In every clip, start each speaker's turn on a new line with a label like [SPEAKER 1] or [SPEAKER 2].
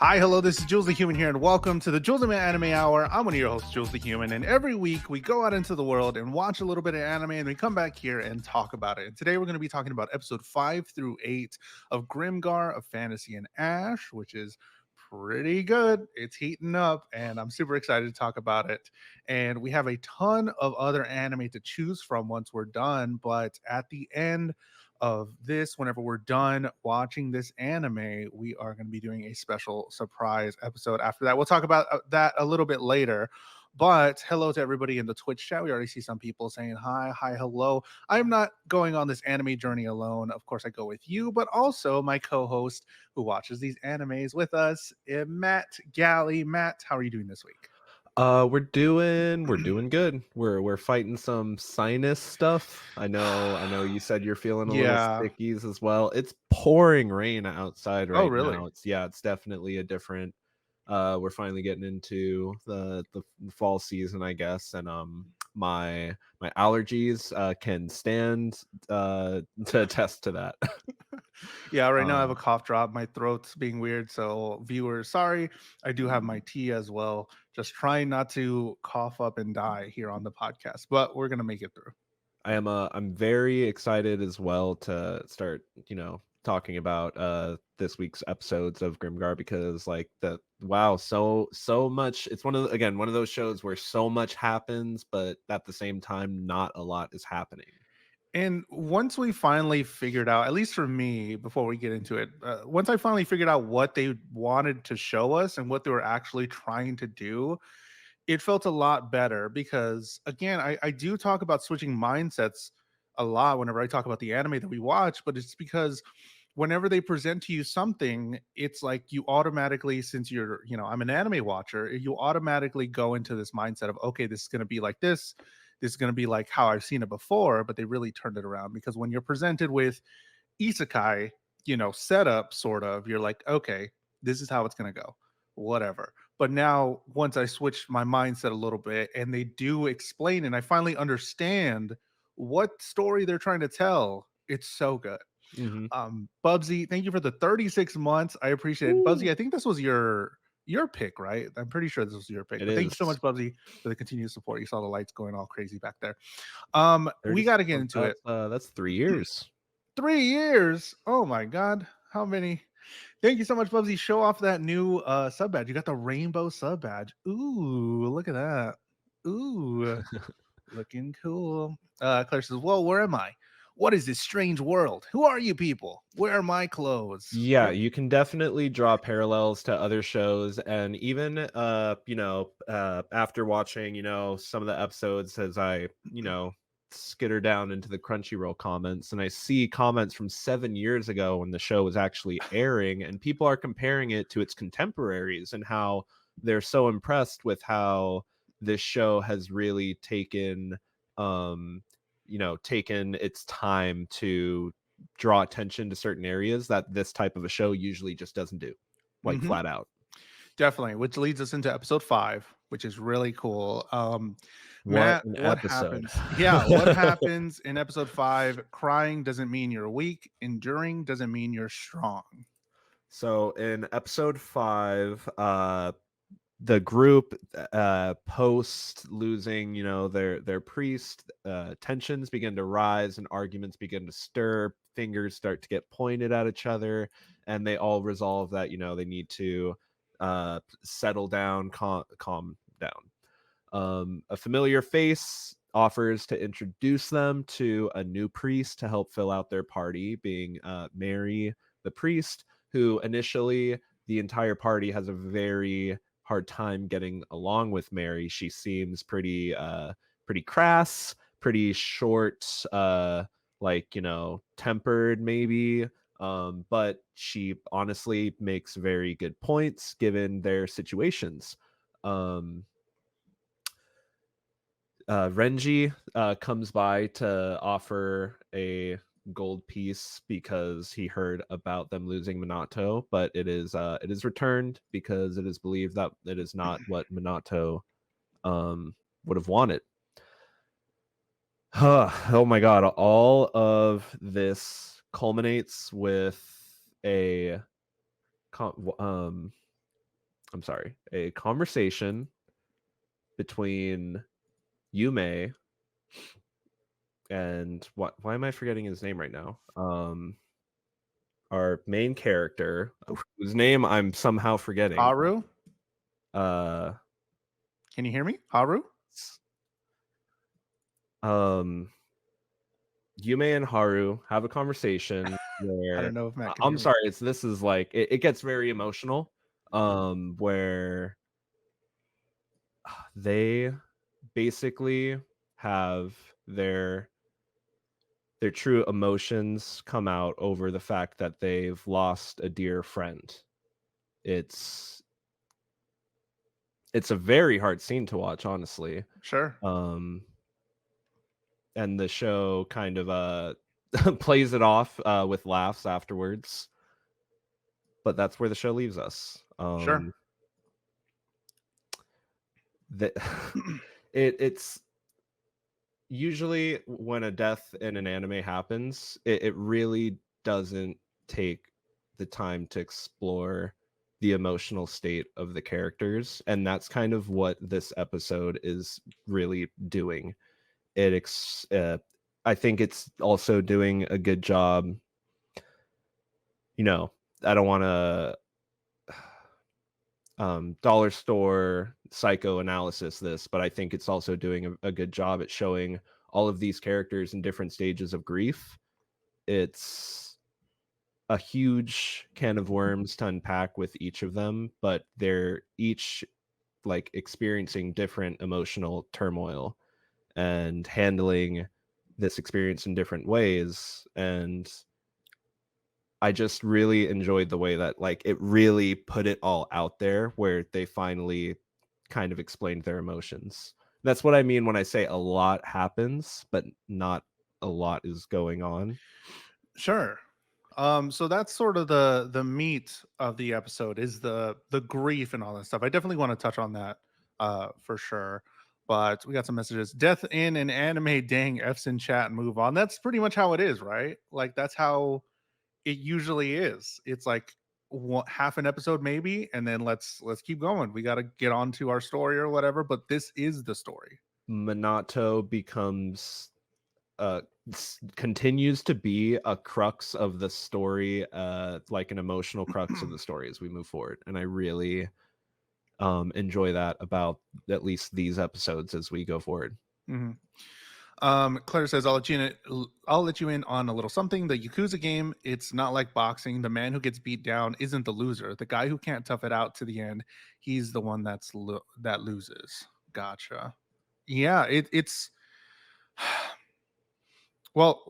[SPEAKER 1] Hi, hello, this is Jules the Human here, and welcome to the JulesTheHuman Anime Hour. I'm one of your hosts, Jules the Human, and every week we go out into the world and watch a little bit of anime, and we come back here and talk about it. And today we're going to be talking about episode 5 through 8 of GRIMGAR of Fantasy and Ash, which is pretty good. It's heating up, and I'm super excited to talk about it. And we have a ton of other anime to choose from once we're done, but at the end of this, whenever we're done watching this anime, we are going to be doing a special surprise episode after that. We'll talk about that a little bit later. But hello to everybody in the Twitch chat. We already see some people saying hi, hello. I'm not going on this anime journey alone. Of course, I go with you, but also my co-host who watches these animes with us, Matt Galley. Matt, how are you doing this week?
[SPEAKER 2] We're doing good. We're fighting some sinus stuff. I know you said you're feeling a little
[SPEAKER 1] Yeah.
[SPEAKER 2] stickies as well. It's pouring rain outside
[SPEAKER 1] Oh,
[SPEAKER 2] right
[SPEAKER 1] really?
[SPEAKER 2] now. It's definitely a different we're finally getting into the fall season, I guess, and my allergies can stand to attest to that.
[SPEAKER 1] Yeah, right now I have a
[SPEAKER 2] um
[SPEAKER 1] cough drop. My throat's being weird. So, viewers, sorry. I do have my tea as well. Just trying not to cough up and die here on the podcast, but we're going to make it through.
[SPEAKER 2] I'm very excited as well to start, talking about this week's episodes of Grimgar because so much. It's one of those shows where so much happens, but at the same time not a lot is happening.
[SPEAKER 1] And once we finally figured out, at least for me, before we get into it, once I finally figured out what they wanted to show us and what they were actually trying to do, it felt a lot better because again, I do talk about switching mindsets a lot whenever I talk about the anime that we watch, but it's because whenever they present to you something, it's like you automatically, since I'm an anime watcher, you automatically go into this mindset of, okay, this is going to be like this is going to be like how I've seen it before, but they really turned it around because when you're presented with isekai, setup sort of, you're like, okay, this is how it's going to go, whatever. But now, once I switched my mindset a little bit and they do explain and I finally understand what story they're trying to tell, it's so good.
[SPEAKER 2] Hmm.
[SPEAKER 1] Bubsy, thank you for the 36 months. I appreciate it. Bubsy, I think this was your pick, right? I'm pretty sure this was your pick.
[SPEAKER 2] It
[SPEAKER 1] But thank you so
[SPEAKER 2] is
[SPEAKER 1] much, Bubsy, for the continued support. You saw the lights going all crazy back there. We
[SPEAKER 2] 36
[SPEAKER 1] got to get
[SPEAKER 2] months.
[SPEAKER 1] into it.
[SPEAKER 2] That's 3 years.
[SPEAKER 1] 3 years. Oh my god. How many? Thank you so much, Bubsy. Show off that new sub badge. You got the rainbow sub badge. Ooh, look at that. Ooh, looking cool. Claire says, well, where am I? What is this strange world? Who are you people? Where are my clothes?
[SPEAKER 2] Yeah, you can definitely draw parallels to other shows, and even after watching some of the episodes, as I skitter down into the Crunchyroll comments, and I see comments from 7 years ago when the show was actually airing, and people are comparing it to its contemporaries and how they're so impressed with how this show has really taken its time to draw attention to certain areas that this type of a show usually just doesn't do, like
[SPEAKER 1] Mm-hmm.
[SPEAKER 2] flat out.
[SPEAKER 1] Definitely, which leads us into episode 5, which is really cool.
[SPEAKER 2] What
[SPEAKER 1] Matt,
[SPEAKER 2] an
[SPEAKER 1] what
[SPEAKER 2] episode.
[SPEAKER 1] happens? Yeah, what happens in episode 5? Crying doesn't mean you're weak. Enduring doesn't mean you're strong.
[SPEAKER 2] So in episode 5, the group post losing their priest, tensions begin to rise and arguments begin to stir, fingers start to get pointed at each other, and they all resolve that they need to settle down, calm down. A familiar face offers to introduce them to a new priest to help fill out their party, being Mary the priest, who initially the entire party has a very hard time getting along with Mary. She seems pretty crass, pretty short, tempered maybe. But she honestly makes very good points given their situations. Um, Renji comes by to offer a gold piece because he heard about them losing Minato, but it is returned because it is believed that it is not what Minato would have wanted. Oh my god! All of this culminates with a I'm sorry, a conversation between Yume and why am I forgetting his name right now? Our main character, whose name I'm somehow forgetting.
[SPEAKER 1] Haru?
[SPEAKER 2] Uh,
[SPEAKER 1] Can you hear me? Haru?
[SPEAKER 2] um, Yume and Haru have a conversation
[SPEAKER 1] I
[SPEAKER 2] where
[SPEAKER 1] don't know if Matt can
[SPEAKER 2] I'm
[SPEAKER 1] hear me.
[SPEAKER 2] sorry, this is like it gets very emotional. Where they basically have their true emotions come out over the fact that they've lost a dear friend. It's it's a very hard scene to watch, honestly.
[SPEAKER 1] Sure.
[SPEAKER 2] Um, and the show kind of plays it off with laughs afterwards, but that's where the show leaves us.
[SPEAKER 1] Sure.
[SPEAKER 2] That it's usually when a death in an anime happens, it really doesn't take the time to explore the emotional state of the characters, and that's kind of what this episode is really doing. I think it's also doing a good job. You know, I don't want to dollar store psychoanalysis this, but I think it's also doing a good job at showing all of these characters in different stages of grief. It's a huge can of worms to unpack with each of them, but they're each like experiencing different emotional turmoil and handling this experience in different ways. And I just really enjoyed the way that like it really put it all out there where they finally kind of explained their emotions. That's what I mean when I say a lot happens, but not a lot is going on.
[SPEAKER 1] Sure. So that's sort of the meat of the episode is the grief and all that stuff. I definitely want to touch on that for sure. But we got some messages. Death in an anime, dang F's in chat and move on. That's pretty much how it is, right? Like that's how it usually is. It's like half an episode maybe, and then let's keep going. We got to get on to our story or whatever. But this is the story.
[SPEAKER 2] Minato becomes continues to be a crux of the story, like an emotional crux of the story as we move forward. And I really enjoy that about at least these episodes as we go forward.
[SPEAKER 1] Mhm. Claire says, I'll let you in on a little something. The Yakuza game, it's not like boxing. The man who gets beat down isn't the loser. The guy who can't tough it out to the end, he's the one that loses. Gotcha. Yeah, it's well,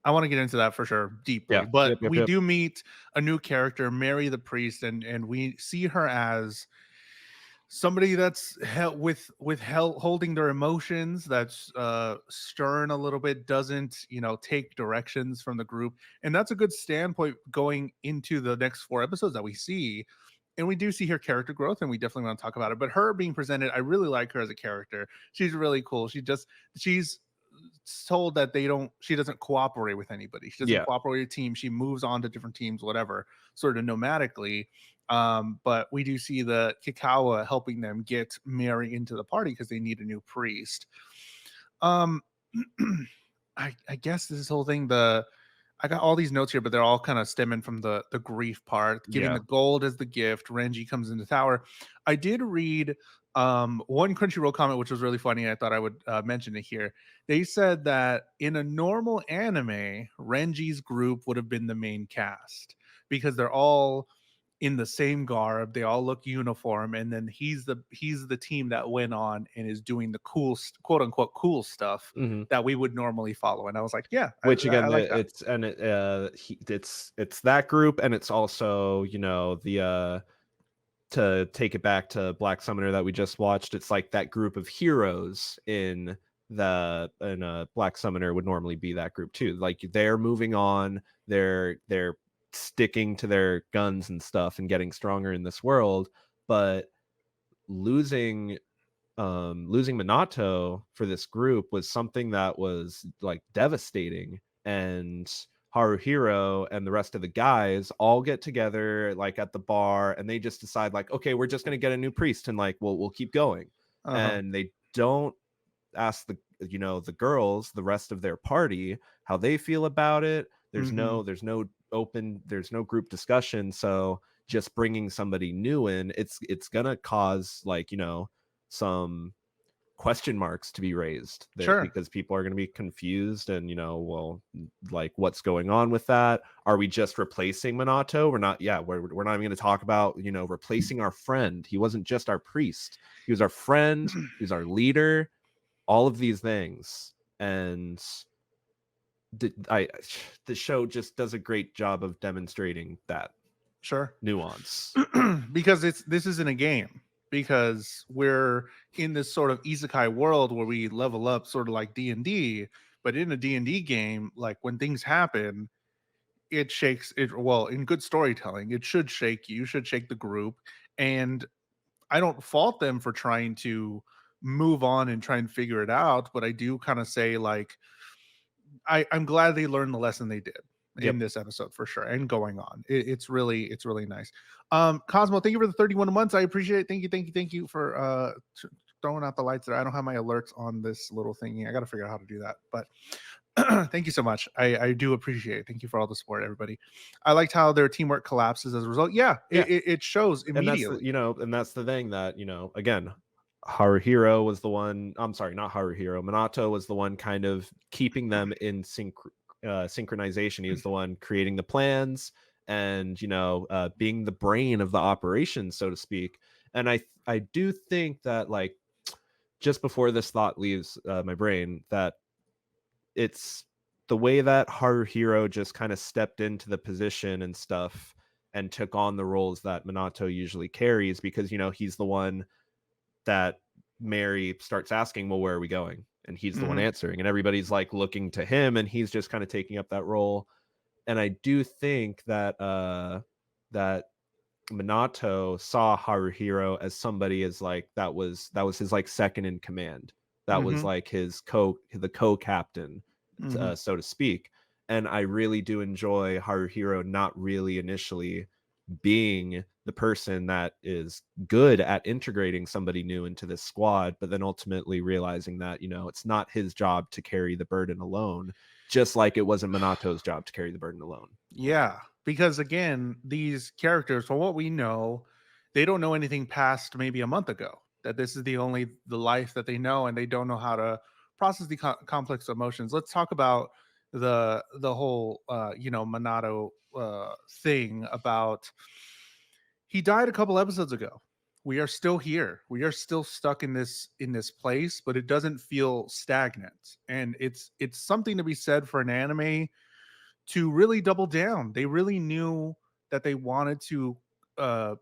[SPEAKER 1] I want to get into that for sure deeply,
[SPEAKER 2] Yeah.
[SPEAKER 1] but
[SPEAKER 2] Yep. Yep.
[SPEAKER 1] we
[SPEAKER 2] Yep.
[SPEAKER 1] do meet a new character, Mary the priest, and we see her as somebody that's holding their emotions, that's stern a little bit, doesn't take directions from the group, and that's a good standpoint going into the next 4 episodes that we see. And we do see her character growth, and we definitely want to talk about it. But her being presented, I really like her as a character. She's really cool. She's told that she doesn't cooperate with anybody. She doesn't
[SPEAKER 2] Yeah.
[SPEAKER 1] cooperate with a team. She moves on to different teams, whatever, sort of nomadically. But we do see the Kikawa helping them get Mary into the party because they need a new priest. Um, I guess this whole thing, I got all these notes here, but they're all kind of stemming from the grief part. Giving
[SPEAKER 2] Yeah.
[SPEAKER 1] the gold as the gift, Renji comes into tower. I did read one Crunchyroll comment which was really funny. I thought I would mention it here. They said that in a normal anime, Renji's group would have been the main cast because they're all in the same garb, they all look uniform, and then he's the team that went on and is doing the cool, quote unquote cool stuff
[SPEAKER 2] Hmm.
[SPEAKER 1] that we would normally follow. And I was like, yeah,
[SPEAKER 2] Which
[SPEAKER 1] I
[SPEAKER 2] again,
[SPEAKER 1] like that.
[SPEAKER 2] it's that group, and it's also the to take it back to Black Summoner that we just watched. It's like that group of heroes in Black Summoner would normally be that group too. Like they're moving on, they're sticking to their guns and stuff and getting stronger in this world, but losing losing Minato for this group was something that was like devastating. And Haruhiro and the rest of the guys all get together like at the bar, and they just decide like, okay, we're just going to get a new priest, and like we'll keep going.
[SPEAKER 1] Uh-huh.
[SPEAKER 2] And they don't ask the, the girls, the rest of their party, how they feel about it.
[SPEAKER 1] Hmm.
[SPEAKER 2] There's no group discussion. So just bringing somebody new in, it's gonna cause like, some question marks to be raised there,
[SPEAKER 1] Sure.
[SPEAKER 2] because people are going to be confused and, well, like, what's going on with that? Are we just replacing Minato? We're not. Yeah, we're not even going to talk about, replacing our friend. He wasn't just our priest, he was our friend, he was our leader, all of these things. And the show just does a great job of demonstrating that
[SPEAKER 1] Sure.
[SPEAKER 2] nuance.
[SPEAKER 1] Because this isn't a game, because we're in this sort of isekai world where we level up sort of like D&D, but in a D&D game, like when things happen, it shakes it. Well, in good storytelling, it should shake you, should shake the group. And I don't fault them for trying to move on and try and figure it out, but I do kind of say like I'm glad they learned the lesson they did in
[SPEAKER 2] Yep.
[SPEAKER 1] this episode for sure, and going on. It's really nice. Cosmo, thank you for the 31 months. I appreciate it. Thank you for throwing out the lights there. I don't have my alerts on this little thingy. I got to figure out how to do that. But thank you so much. I do appreciate it. Thank you for all the support, everybody. I liked how their teamwork collapses as a result. Yeah,
[SPEAKER 2] Yeah.
[SPEAKER 1] it shows
[SPEAKER 2] And that's the,
[SPEAKER 1] immediately.
[SPEAKER 2] and that's the thing that, again, Haruhiro was the one. I'm sorry, not Haruhiro. Minato was the one kind of keeping them in synchronization. He was the one creating the plans and, being the brain of the operation, so to speak. And I do think that, like, just before this thought leaves my brain, that it's the way that Haruhiro just kind of stepped into the position and stuff and took on the roles that Minato usually carries, because, he's the one that Mary starts asking, well, where are we going? And he's the one
[SPEAKER 1] Hmm.
[SPEAKER 2] answering, and everybody's like looking to him, and he's just kind of taking up that role. And I do think that that Minato saw Haruhiro as somebody, as like, that was his like second in command. That was
[SPEAKER 1] Hmm.
[SPEAKER 2] like the co-captain,
[SPEAKER 1] Hmm.
[SPEAKER 2] so to speak. And I really do enjoy Haruhiro not really initially being the person that is good at integrating somebody new into this squad, but then ultimately realizing that, it's not his job to carry the burden alone, just like it wasn't Minato's job to carry the burden alone.
[SPEAKER 1] Yeah, because again, these characters, from what we know, they don't know anything past maybe a month ago. That this is the life that they know, and they don't know how to process the complex emotions. Let's talk about the whole Minato thing about he died a couple episodes ago. We are still here. We are still stuck in this place, but it doesn't feel stagnant. And it's something to be said for an anime to really double down. They really knew that they wanted to uh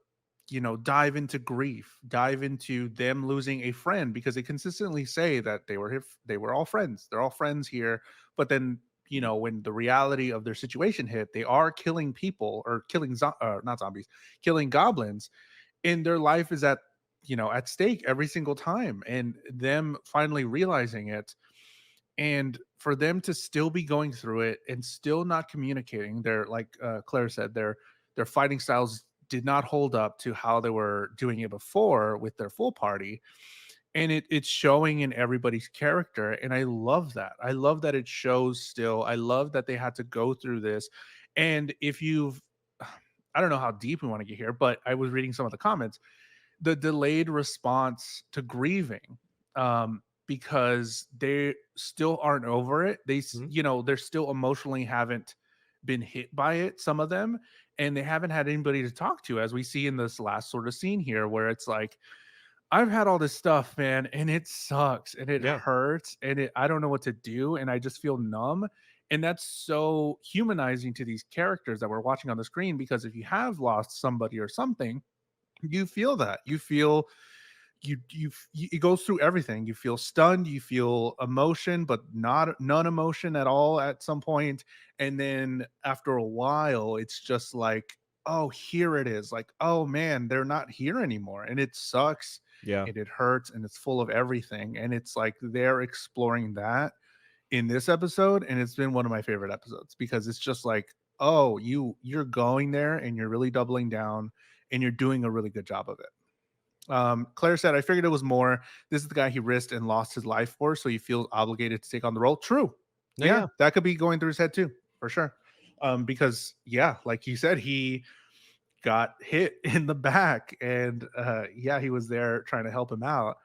[SPEAKER 1] dive into grief, dive into them losing a friend, because they consistently say that they were all friends. They're all friends here, but then when the reality of their situation hit, they are killing people, or killing not zombies, killing goblins, and their life is at stake every single time, and them finally realizing it, and for them to still be going through it and still not communicating. They're like Claire said, their fighting styles did not hold up to how they were doing it before with their full party, and it's showing in everybody's character, and I love that. I love that it shows still. I love that they had to go through this. And if you've I don't know how deep we want to get here, but I was reading some of the comments, the delayed response to grieving, because they still aren't over it.
[SPEAKER 2] Mhm.
[SPEAKER 1] They're still emotionally haven't been hit by it, some of them, and they haven't had anybody to talk to, as we see in this last sort of scene here, where it's like, I've had all this stuff, man, and it sucks and it
[SPEAKER 2] Yeah.
[SPEAKER 1] hurts and I don't know what to do, and I just feel numb. And that's so humanizing to these characters that we're watching on the screen, because if you have lost somebody or something, you feel that. You feel it goes through everything. You feel stunned, you feel emotion, but not none emotion at all at some point. And then after a while, it's just like, oh, here it is. Like, oh man, they're not here anymore. And it sucks
[SPEAKER 2] Yeah.
[SPEAKER 1] and it hurts and it's full of everything. And it's like they're exploring that. in this episode, and it's been one of my favorite episodes because it's just like, oh, you're going there and you're really doubling down and you're doing a really good job of it. Claire said, I figured it was more. This is the guy he risked and lost his life for, so he feels obligated to take on the role. True.
[SPEAKER 2] No,
[SPEAKER 1] Yeah,
[SPEAKER 2] yeah.
[SPEAKER 1] that could be going through his head too, for sure. Because yeah, like you said, he got hit in the back, and yeah, he was there trying to help him out.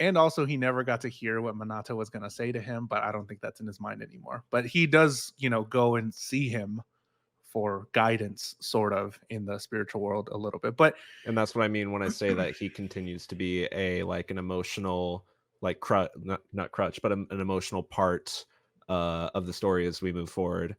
[SPEAKER 1] And also, he never got to hear what Minato was going to say to him, but I don't think that's in his mind anymore. But he does, go and see him for guidance, sort of, in the spiritual world a little bit. But
[SPEAKER 2] And that's what I mean when I say that he continues to be an emotional, like, not crutch, but an emotional part of the story as we move forward.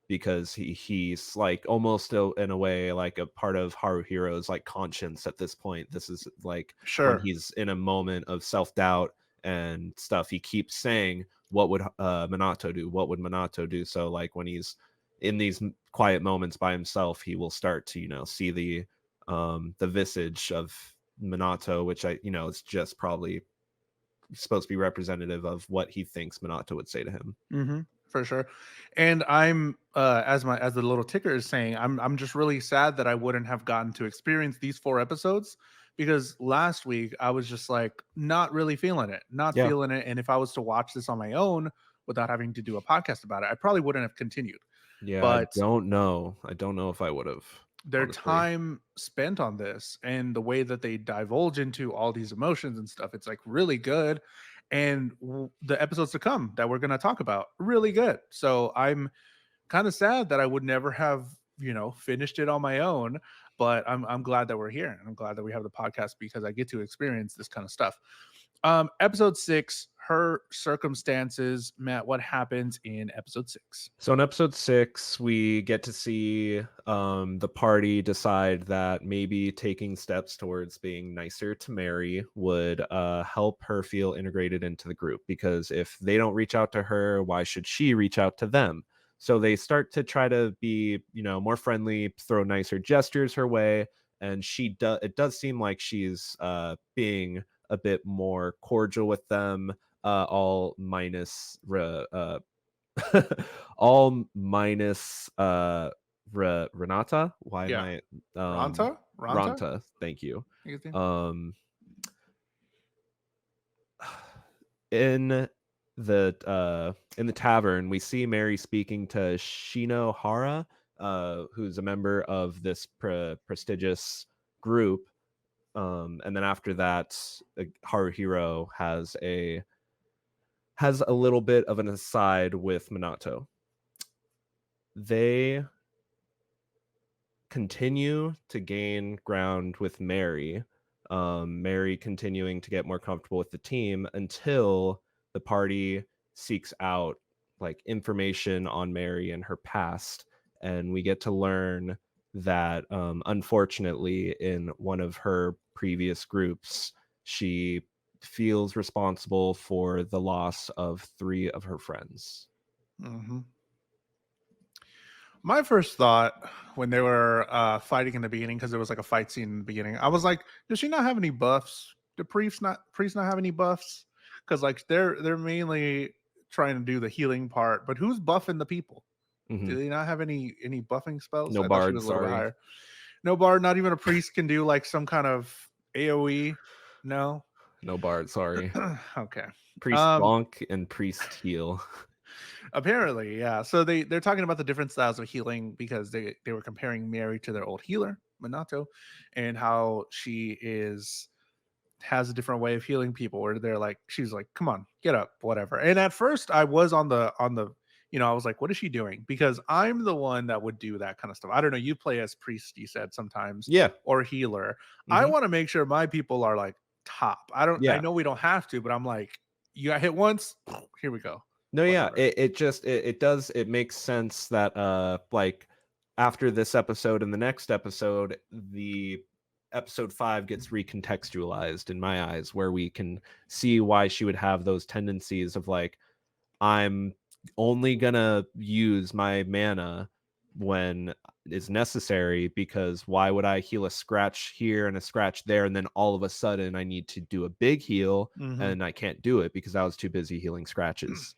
[SPEAKER 2] Because he's like almost in a way like a part of Haruhiro's like conscience at this point. This is like when
[SPEAKER 1] sure.
[SPEAKER 2] he's in a moment of self-doubt and stuff. He keeps saying, "What would Minato do? What would Minato do?" So like when he's in these quiet moments by himself, he will start to see the visage of Minato, which is just probably supposed to be representative of what he thinks Minato would say to him.
[SPEAKER 1] For sure. And I'm as the little ticker is saying, I'm just really sad that I wouldn't have gotten to experience these 4 episodes, because last week I was just like not really feeling it, not
[SPEAKER 2] Yeah.
[SPEAKER 1] feeling it. And if I was to watch this on my own without having to do a podcast about it, I probably wouldn't have continued.
[SPEAKER 2] Yeah, I
[SPEAKER 1] But
[SPEAKER 2] don't know. I don't know if I would have,
[SPEAKER 1] their
[SPEAKER 2] honestly.
[SPEAKER 1] time spent on this and the way that they divulge into all these emotions and stuff, it's like really good. And the episodes to come that we're going to talk about, really good. So I'm kind of sad that I would never have, finished it on my own, but I'm glad that we're here, and I'm glad that we have the podcast because I get to experience this kind of stuff. Episode 6, her circumstances. Matt, what happens in episode 6?
[SPEAKER 2] So in episode 6, we get to see the party decide that maybe taking steps towards being nicer to Mary would help her feel integrated into the group, because if they don't reach out to her, why should she reach out to them? So they start to try to be, more friendly, throw nicer gestures her way, and it does seem like she's being a bit more cordial with them, all minus all minus Renata. Why am
[SPEAKER 1] Yeah.
[SPEAKER 2] I
[SPEAKER 1] Ranta.
[SPEAKER 2] Ranta? Thank you.
[SPEAKER 1] You think?
[SPEAKER 2] Um in the tavern, we see Mary speaking to Shinohara, who's a member of this prestigious group. And then after that, Haruhiro has a little bit of an aside with Minato. They continue to gain ground with Mary, Mary continuing to get more comfortable with the team until the party seeks out like information on Mary and her past, and we get to learn that unfortunately in one of her previous groups, she feels responsible for the loss of 3 of her friends.
[SPEAKER 1] Hmm. My first thought when they were fighting in the beginning, because there was like a fight scene in the beginning, I was like, does she not have any buffs? Do priests not have any buffs? Because like they're mainly trying to do the healing part, but who's buffing the people? Do
[SPEAKER 2] Mhm.
[SPEAKER 1] they not have any buffing spells?
[SPEAKER 2] No
[SPEAKER 1] I thought she
[SPEAKER 2] bard,
[SPEAKER 1] was a little bit
[SPEAKER 2] sorry.
[SPEAKER 1] higher. No bard, not even a priest can do like some kind of AoE. No.
[SPEAKER 2] No bard, sorry.
[SPEAKER 1] Okay.
[SPEAKER 2] Priest
[SPEAKER 1] Um,
[SPEAKER 2] bonk and priest heal.
[SPEAKER 1] Apparently, yeah. So they're talking about the different styles of healing because they were comparing Mary to their old healer, Minato, and how she has a different way of healing people where they're like, she's like, come on, get up, whatever. And at first I was on the I was like, what is she doing? Because I'm the one that would do that kind of stuff. I don't know, you play as priest, you said, sometimes,
[SPEAKER 2] Yeah.
[SPEAKER 1] or healer. I
[SPEAKER 2] Mhm.
[SPEAKER 1] want to make sure my people are like top. I
[SPEAKER 2] Yeah.
[SPEAKER 1] know we don't have to, but I'm like, you got hit once, here we go.
[SPEAKER 2] No, yeah.
[SPEAKER 1] Whatever.
[SPEAKER 2] It makes sense that like after this episode and the next episode, the episode 5 gets recontextualized in my eyes, where we can see why she would have those tendencies of like, I'm only gonna use my mana when is necessary, because why would I heal a scratch here and a scratch there and then all of a sudden I need to do a big heal
[SPEAKER 1] Hmm.
[SPEAKER 2] and I can't do it because I was too busy healing scratches.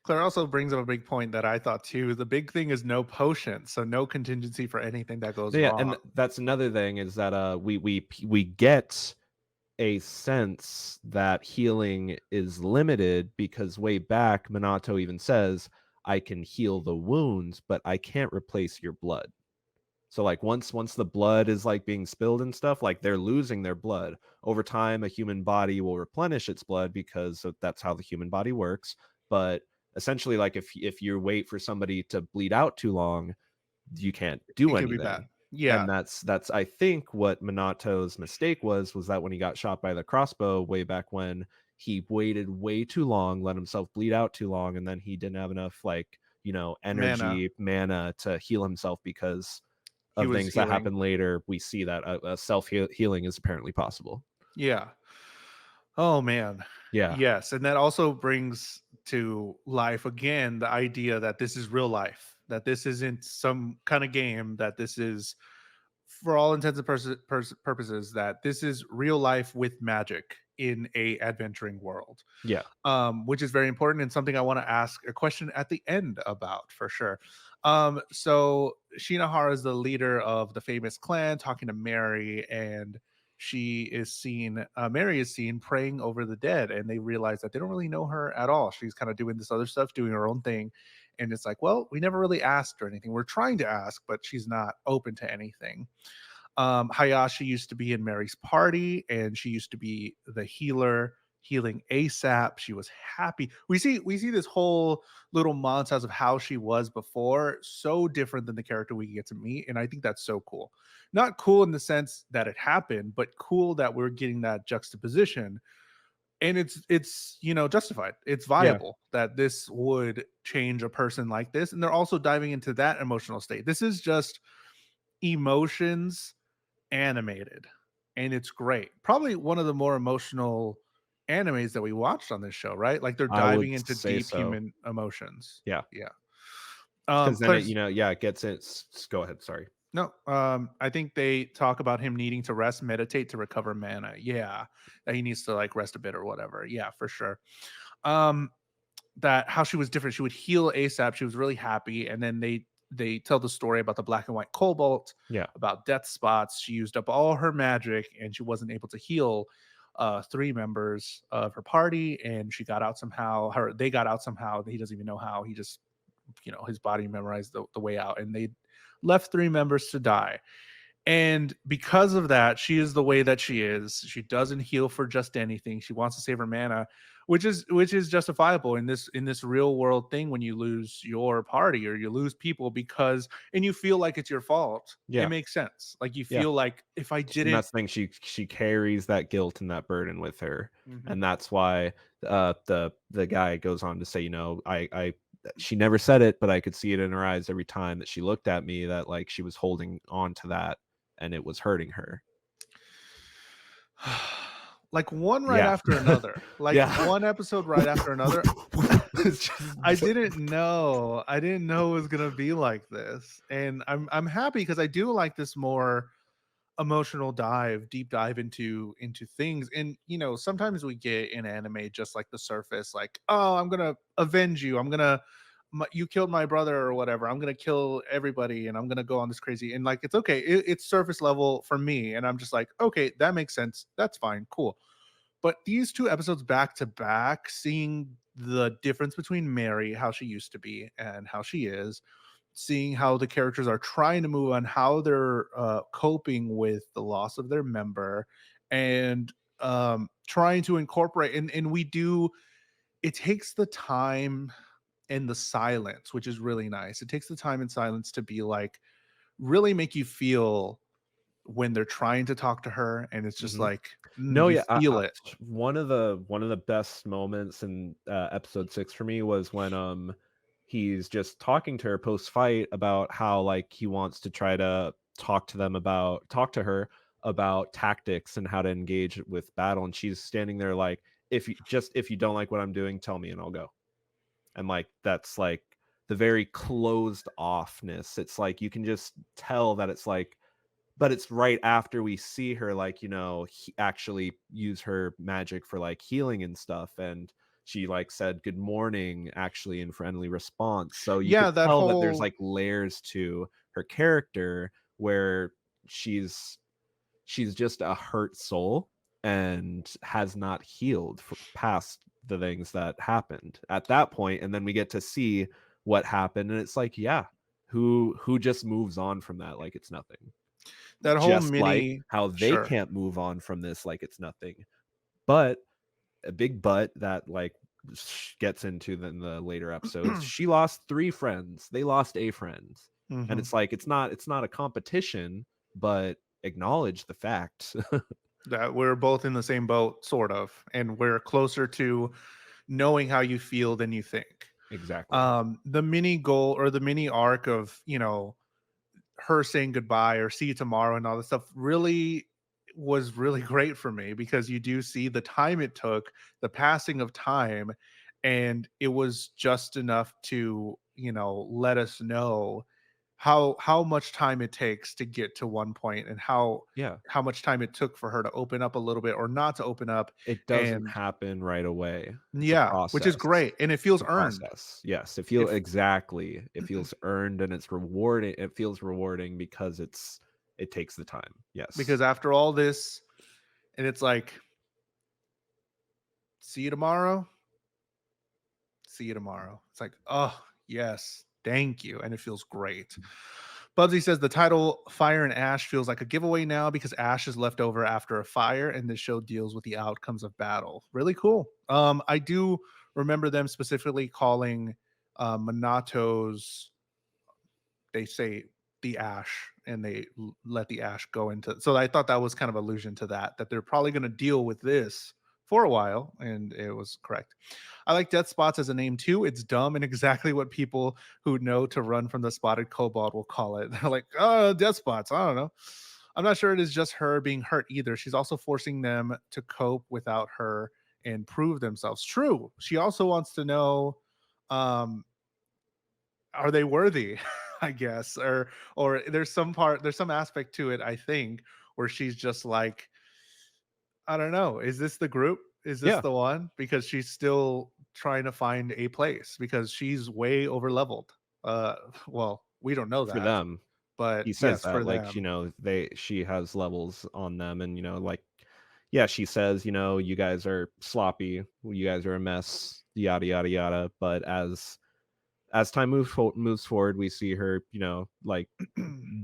[SPEAKER 1] Claire also brings up a big point that I thought too. The big thing is no potion, so no contingency for anything that goes
[SPEAKER 2] Yeah,
[SPEAKER 1] wrong.
[SPEAKER 2] and that's another thing, is that we get a sense that healing is limited, because way back Minato even says, I can heal the wounds, but I can't replace your blood. So like once the blood is like being spilled and stuff, like they're losing their blood. Over time, a human body will replenish its blood because that's how the human body works. But essentially, like if you wait for somebody to bleed out too long, you can't do
[SPEAKER 1] It could be bad.
[SPEAKER 2] anything.
[SPEAKER 1] Yeah,
[SPEAKER 2] And that's I think what Minato's mistake was that when he got shot by the crossbow way back when, he waited way too long, let himself bleed out too long, and then he didn't have enough like,
[SPEAKER 1] mana.
[SPEAKER 2] energy, mana to heal himself, because
[SPEAKER 1] He
[SPEAKER 2] of
[SPEAKER 1] was
[SPEAKER 2] things that
[SPEAKER 1] healing.
[SPEAKER 2] happen later. We see that a self healing is apparently possible.
[SPEAKER 1] Yeah. Oh man.
[SPEAKER 2] Yeah.
[SPEAKER 1] Yes, and that also brings to life again the idea that this is real life, that this isn't some kind of game, that this is, for all intents and purposes, that this is real life with magic in a adventuring world,
[SPEAKER 2] Yeah.
[SPEAKER 1] which is very important and something I want to ask a question at the end about for sure. So Shinahara is the leader of the famous clan, talking to Mary, and Mary is seen praying over the dead, and they realize that they don't really know her at all. She's kind of doing this other stuff, doing her own thing. And it's like, well, we never really asked her anything. We're trying to ask, but she's not open to anything. Hayashi used to be in Mary's party, and she used to be the healer healing ASAP. She was happy. We see this whole little montage of how she was before, so different than the character we get to meet, and I think that's so cool. Not cool in the sense that it happened, but cool that we're getting that juxtaposition, and it's justified. It's
[SPEAKER 2] Yeah.
[SPEAKER 1] viable that this would change a person like this, and they're also diving into that emotional state. This is just emotions animated, and it's great. Probably one of the more emotional animes that we watched on this show, right? Like they're
[SPEAKER 2] I would
[SPEAKER 1] diving into
[SPEAKER 2] say
[SPEAKER 1] deep
[SPEAKER 2] so.
[SPEAKER 1] human emotions.
[SPEAKER 2] Yeah.
[SPEAKER 1] Yeah.
[SPEAKER 2] Because then
[SPEAKER 1] Claire's
[SPEAKER 2] yeah, it gets it. Go ahead. Sorry.
[SPEAKER 1] no, I think they talk about him needing to rest, meditate to recover mana. Yeah. That he needs to like rest a bit or whatever. Yeah, for sure. Um, that how she was different. She would heal ASAP. She was really happy, and then they tell the story about the black and white cobalt,
[SPEAKER 2] Yeah.
[SPEAKER 1] about death spots. She used up all her magic, and she wasn't able to heal three members of her party, and she got out somehow. They got out somehow. He doesn't even know how. He just his body memorized the way out, and they left three members to die. And because of that, she is the way that she is. She doesn't heal for just anything. She wants to save her mana, which is justifiable in this real world thing when you lose your party or you lose people because and you feel like it's your fault. It
[SPEAKER 2] Yeah.
[SPEAKER 1] makes sense. Like you
[SPEAKER 2] Yeah.
[SPEAKER 1] feel like if I
[SPEAKER 2] And
[SPEAKER 1] didn't.
[SPEAKER 2] that's the thing, she carries that guilt and that burden with her,
[SPEAKER 1] Mhm.
[SPEAKER 2] and that's why the guy goes on to say, I she never said it, but I could see it in her eyes every time that she looked at me, that like she was holding on to that and it was hurting her.
[SPEAKER 1] Like one right
[SPEAKER 2] Yeah.
[SPEAKER 1] after another. Like
[SPEAKER 2] Yeah.
[SPEAKER 1] one episode right after another.
[SPEAKER 2] It's just
[SPEAKER 1] I didn't know. I didn't know it was gonna be like this, and I'm happy because I do like this more emotional deep dive into things. And sometimes we get in anime just like the surface, like, oh, I'm gonna avenge you. You killed my brother or whatever. I'm gonna kill everybody, and I'm gonna go on this crazy. And like, it's okay. It's surface level for me, and I'm just like, okay, that makes sense. That's fine, cool. But these two episodes back to back, seeing the difference between Mary, how she used to be, and how she is, seeing how the characters are trying to move on, how they're coping with the loss of their member, and trying to incorporate. And we do. It takes the time and the silence, which is really nice. It takes the time and silence to be like really make you feel when they're trying to talk to her, and it's just
[SPEAKER 2] Mhm.
[SPEAKER 1] like
[SPEAKER 2] No,
[SPEAKER 1] you
[SPEAKER 2] yeah,
[SPEAKER 1] feel it.
[SPEAKER 2] one of the best moments in episode 6 for me was when he's just talking to her post fight about how like he wants to try to talk to her about tactics and how to engage with battle, and she's standing there like, if you don't like what I'm doing, tell me and I'll go. And like that's like the very closed offness. It's like you can just tell that it's like, but it's right after we see her, like, actually use her magic for like healing and stuff. And she like said good morning actually in friendly response. So you could
[SPEAKER 1] Yeah, that
[SPEAKER 2] tell that there's
[SPEAKER 1] whole
[SPEAKER 2] like layers to her character where she's she's just a hurt soul and has not healed past the things that happened at that point. And then we get to see what happened, and it's like, yeah, who just moves on from that like it's nothing,
[SPEAKER 1] that whole
[SPEAKER 2] just like
[SPEAKER 1] mini
[SPEAKER 2] how they
[SPEAKER 1] sure.
[SPEAKER 2] can't move on from this like it's nothing. But a big but that like gets into in the later episodes, she lost 3 friends, they lost a friend. And
[SPEAKER 1] Mhm.
[SPEAKER 2] it's like it's not a competition, but acknowledge the fact.
[SPEAKER 1] That we're both in the same boat, sort of, and we're closer to knowing how you feel than you think.
[SPEAKER 2] Exactly.
[SPEAKER 1] The mini goal or the mini arc of, her saying goodbye or see you tomorrow and all this stuff really was really great for me because you do see the time it took, the passing of time, and it was just enough to, let us know how much time it takes to get to one point and
[SPEAKER 2] Yeah,
[SPEAKER 1] how much time it took for her to open up a little bit or not to open up.
[SPEAKER 2] it doesn't
[SPEAKER 1] And
[SPEAKER 2] happen right away. It's a
[SPEAKER 1] yeah, which is
[SPEAKER 2] process.
[SPEAKER 1] great and it
[SPEAKER 2] It's
[SPEAKER 1] feels
[SPEAKER 2] a
[SPEAKER 1] earned.
[SPEAKER 2] process. Yes, it feels
[SPEAKER 1] If
[SPEAKER 2] exactly. It feels earned, and it's rewarding. It feels rewarding because it takes the time.
[SPEAKER 1] because
[SPEAKER 2] Yes.
[SPEAKER 1] after all this, and it's like, see you tomorrow, see you tomorrow. It's like, oh, yes, thank you. And it feels great. Bubsy says the title Fire and Ash feels like a giveaway now because Ash is left over after a fire, and this show deals with the outcomes of battle. Really cool. I do remember them specifically calling Monato's, they say the ash, and they let the ash go into, so I thought that was kind of allusion to that they're probably going to deal with this for a while, and it was correct. I like Death Spots as a name too. It's dumb and exactly what people who know to run from the spotted kobold will call it. They're like, oh, Death Spots, I don't know. I'm not sure it is just her being hurt either. She's also forcing them to cope without her and prove themselves. True, she also wants to know, um are they worthy? I guess, or there's some aspect to it, I think, where she's just like, I don't know, is this the group, is this
[SPEAKER 2] Yeah,
[SPEAKER 1] the one, because she's still trying to find a place because she's way over leveled. uh well, we don't know
[SPEAKER 2] for
[SPEAKER 1] that,
[SPEAKER 2] them.
[SPEAKER 1] but
[SPEAKER 2] He says
[SPEAKER 1] yes,
[SPEAKER 2] that,
[SPEAKER 1] for
[SPEAKER 2] like,
[SPEAKER 1] them.
[SPEAKER 2] she has levels on them, and, like, yeah, she says, "You guys are sloppy, you guys are a mess, yada, yada, yada," but as time moves forward, we see her, like,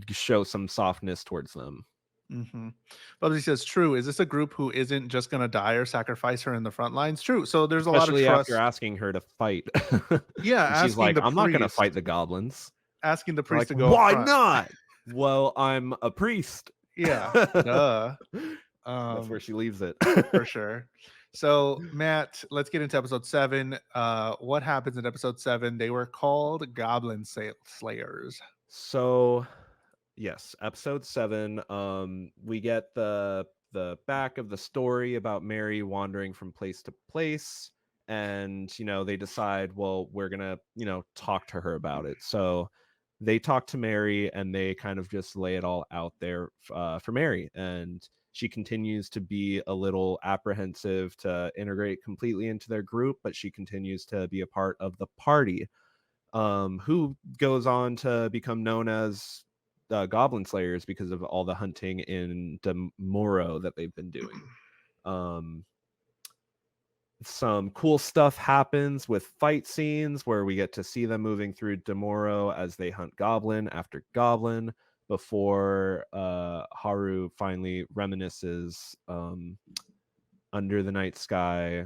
[SPEAKER 2] show some softness towards them,
[SPEAKER 1] Mm-hmm. Bubsy says, true. Is this a group who isn't just going to die or sacrifice her in the front lines? True. So there's a lot of
[SPEAKER 2] especially after
[SPEAKER 1] trust.
[SPEAKER 2] asking her to fight.
[SPEAKER 1] Yeah,
[SPEAKER 2] And she's
[SPEAKER 1] asking
[SPEAKER 2] like,
[SPEAKER 1] the
[SPEAKER 2] "I'm not gonna fight
[SPEAKER 1] priest,
[SPEAKER 2] the goblins."
[SPEAKER 1] asking the
[SPEAKER 2] They're
[SPEAKER 1] priest
[SPEAKER 2] like,
[SPEAKER 1] to go up
[SPEAKER 2] "Why
[SPEAKER 1] front.
[SPEAKER 2] not?" "Well, I'm a priest."
[SPEAKER 1] Yeah, duh.
[SPEAKER 2] That's where
[SPEAKER 1] Um,
[SPEAKER 2] she leaves it.
[SPEAKER 1] for sure. So, Matt, let's get into episode 7. What happens in episode 7? They were called Goblin Slayers.
[SPEAKER 2] So, yes, episode 7, we get the back of the story about Mary wandering from place to place, and, they decide, well, we're gonna, talk to her about it. So they talk to Mary, and they kind of just lay it all out there for Mary, and she continues to be a little apprehensive to integrate completely into their group, but she continues to be a part of the party, who goes on to become known as Goblin Slayers because of all the hunting in Demoro that they've been doing. Um, some cool stuff happens with fight scenes where we get to see them moving through Demoro as they hunt goblin after goblin before Haru finally reminisces under the night sky,